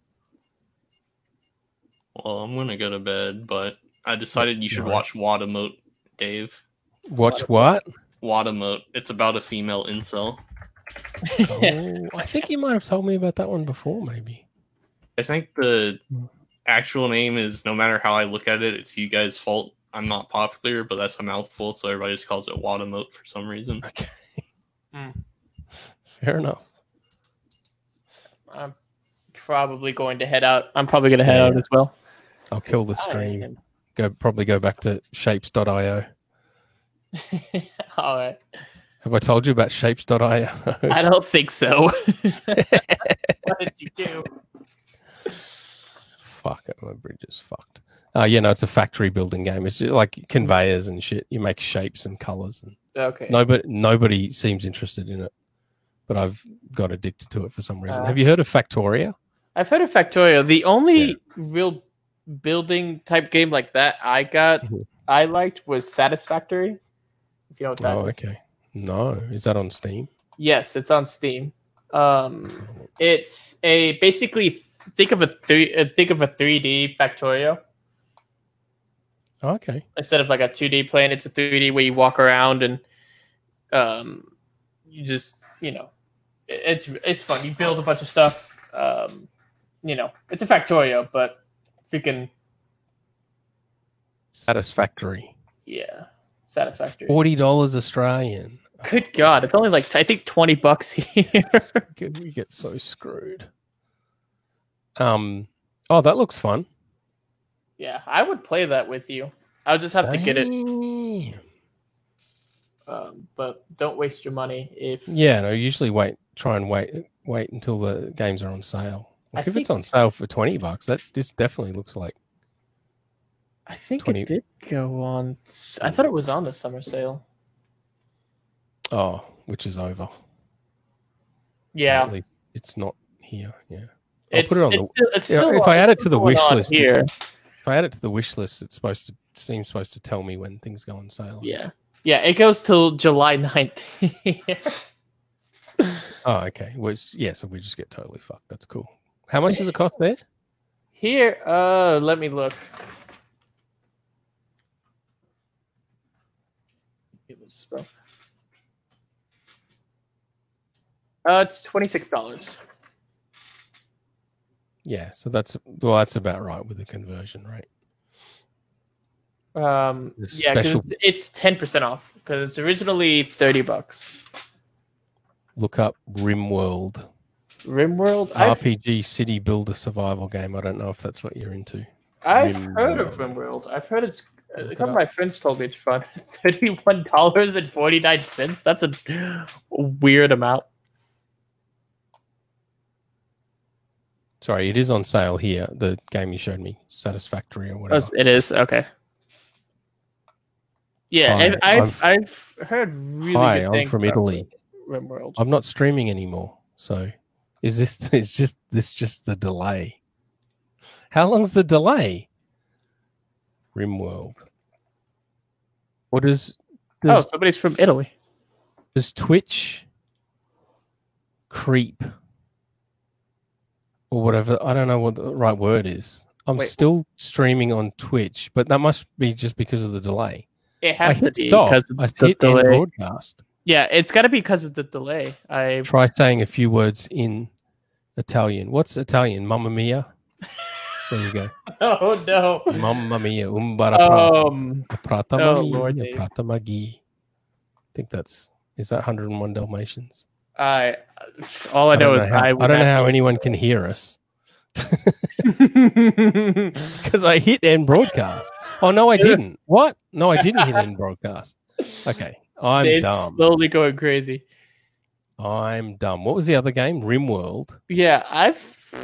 Well, I'm going to go to bed, but I decided you should watch Wadamote, Dave. Watch what? Wadamote. It's about a female incel. Oh, I think you might have told me about that one before, maybe. I think the actual name is, no matter how I look at it, it's you guys' fault I'm not popular, but that's a mouthful, so everybody just calls it Wadamote for some reason. Okay. Fair enough. I'm probably going to head out. I'm probably going to head out as well. I'll kill the stream. Probably go back to shapes.io. All right. Have I told you about shapes.io? I don't think so. What did you do? Fuck it, my bridge is fucked. It's a factory building game. It's just like conveyors and shit. You make shapes and colors. And okay. Nobody seems interested in it, but I've got addicted to it for some reason. Have you heard of Factoria? I've heard of Factoria. The only real building type game like that I liked was Satisfactory. If you know what that is. Oh, okay. No, is that on Steam? Yes, it's on Steam. It's basically think of a 3D Factorio. Okay. Instead of like a 2D plane, it's a 3D where you walk around and you just it's fun. You build a bunch of stuff. It's a Factorio, but freaking Satisfactory. Yeah, Satisfactory. $40 Australian. Good God, it's only like I think $20 here. We get so screwed. Oh, that looks fun. Yeah, I would play that with you. I'll just have to get it. but don't waste your money if. Yeah, no. Usually try and wait until the games are on sale. Like if it's on sale for $20, this definitely looks like. I think 20 it did go on. I thought it was on the summer sale. Oh, which is over. Yeah, At least it's not here. Yeah, I'll put it on it's still if I add it to the wish list here. If I add it to the wish list, it's seems supposed to tell me when things go on sale. Yeah, it goes till July 9th. Oh, okay. So we just get totally fucked. That's cool. How much does it cost there? Here, let me look. It was it's $26. Yeah, so that's about right with the conversion rate. Yeah, because it's 10% off because it's originally $30. Look up RimWorld. RimWorld? RPG city builder survival game. I don't know if that's what you're into. I've heard of RimWorld. I've heard it's. A couple of my friends told me it's fun. $31.49. That's a weird amount. Sorry, it is on sale here. The game you showed me, Satisfactory or whatever. Oh, it is okay. Yeah, I've heard really good things. I'm from Italy. RimWorld. I'm not streaming anymore. So, is this just the delay? How long's the delay? RimWorld. What does somebody's from Italy. Does Twitch creep or whatever? I don't know what the right word is. I'm still streaming on Twitch, but that must be just because of the delay. It has to be because of the delay. Broadcast. Yeah, it's got to be because of the delay. Try saying a few words in Italian. What's Italian? Mamma mia. There you go. Oh no! Mamma mia, prata magi. I think is that 101 Dalmatians? I don't know how anyone can hear us because I hit end broadcast. Oh no, I didn't. What? No, I didn't hit end broadcast. Okay, I'm dumb. Slowly going crazy. I'm dumb. What was the other game? RimWorld. Yeah,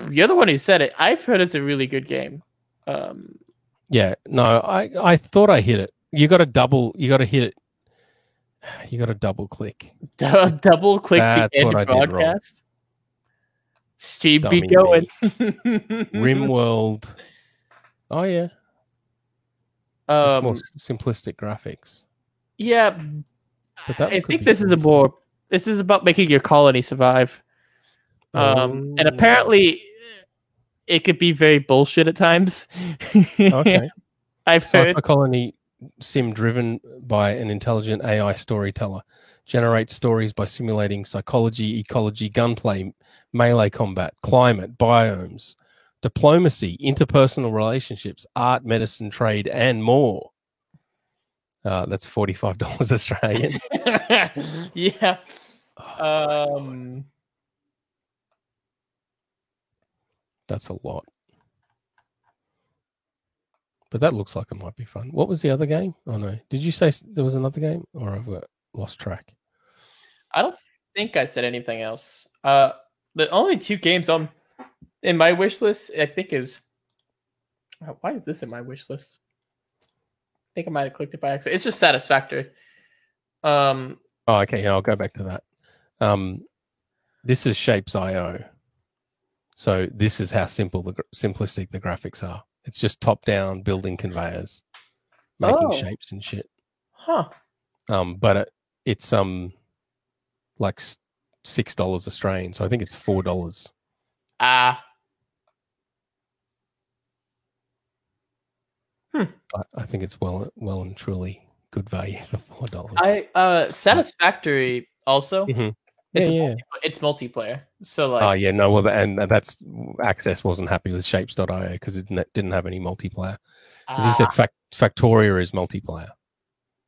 you're the one who said it. I've heard it's a really good game. Yeah, no, I thought I hit it. You got to hit it. You got to double click. Double click the end broadcast. Stream be going. RimWorld. Oh yeah. It's more simplistic graphics. Yeah, but I think this is about making your colony survive. And apparently, it could be very bullshit at times. Okay. I've heard. A colony sim driven by an intelligent AI storyteller generates stories by simulating psychology, ecology, gunplay, melee combat, climate, biomes, diplomacy, interpersonal relationships, art, medicine, trade, and more. That's $45 Australian. Yeah. That's a lot. But that looks like it might be fun. What was the other game? Oh, no. Did you say there was another game? Or have I lost track? I don't think I said anything else. The only two games in my wish list, I think, is... Why is this in my wish list? I think I might have clicked it by accident. It's just Satisfactory. Oh, okay. Yeah, I'll go back to that. This is Shapes.io. So this is how simplistic the graphics are. It's just top-down building conveyors, making shapes and shit. Huh. But it's like $6 Australian, so I think it's $4. I think it's well and truly good value for $4. Satisfactory also. Mm-hmm. It's multiplayer. So like, oh yeah, no, well, and that's Access wasn't happy with Shapes.io because it didn't have any multiplayer. Because he said Factoria is multiplayer.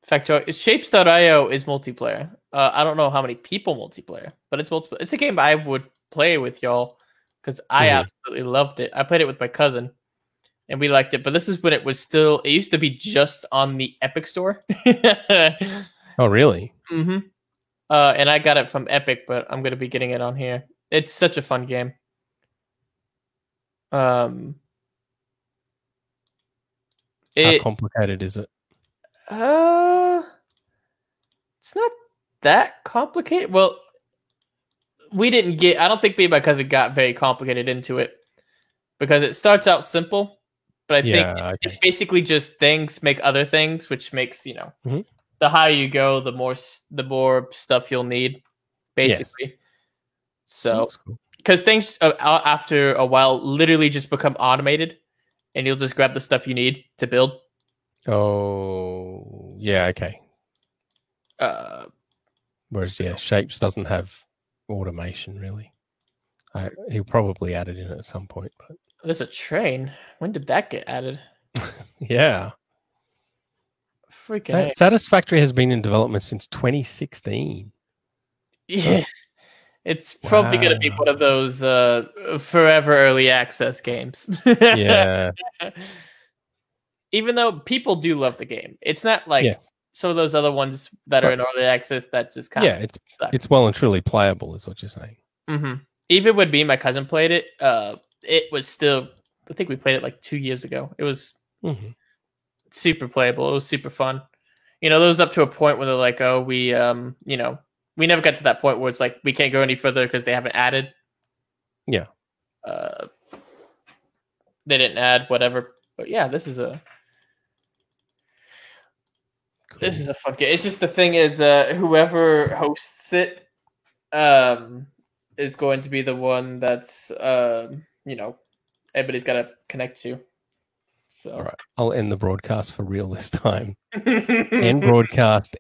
Shapes.io is multiplayer. I don't know how many people multiplayer, but it's multiplayer. It's a game I would play with y'all because I absolutely loved it. I played it with my cousin, and we liked it. But this is when it used to be just on the Epic Store. Oh really? Mm-hmm. And I got it from Epic, but I'm gonna be getting it on here. It's such a fun game. How complicated is it? It's not that complicated. Well, we didn't get. I don't think me and my cousin got very complicated into it because it starts out simple, but I think it's basically just things make other things, which makes the higher you go, the more stuff you'll need, basically. Yes. So, because things after a while literally just become automated, and you'll just grab the stuff you need to build. Oh, yeah, okay. Whereas, Shapes doesn't have automation, really. He'll probably add it in at some point. But there's a train. When did that get added? Yeah. Freaking Satisfactory has been in development since 2016. Yeah. It's probably going to be one of those forever early access games. Yeah. Even though people do love the game. It's not like some of those other ones that are in early access that just kind of suck. It's well and truly playable, is what you're saying. Mm-hmm. Even when me and my cousin played it, it was still, I think we played it like 2 years ago. It was super playable. It was super fun. There was up to a point where they're like, oh, we never got to that point where it's like, we can't go any further because they haven't added. Yeah. They didn't add whatever. But yeah, this is a fun game. It's just the thing is, whoever hosts it is going to be the one that's, everybody's got to connect to. So. All right. I'll end the broadcast for real this time. End broadcast.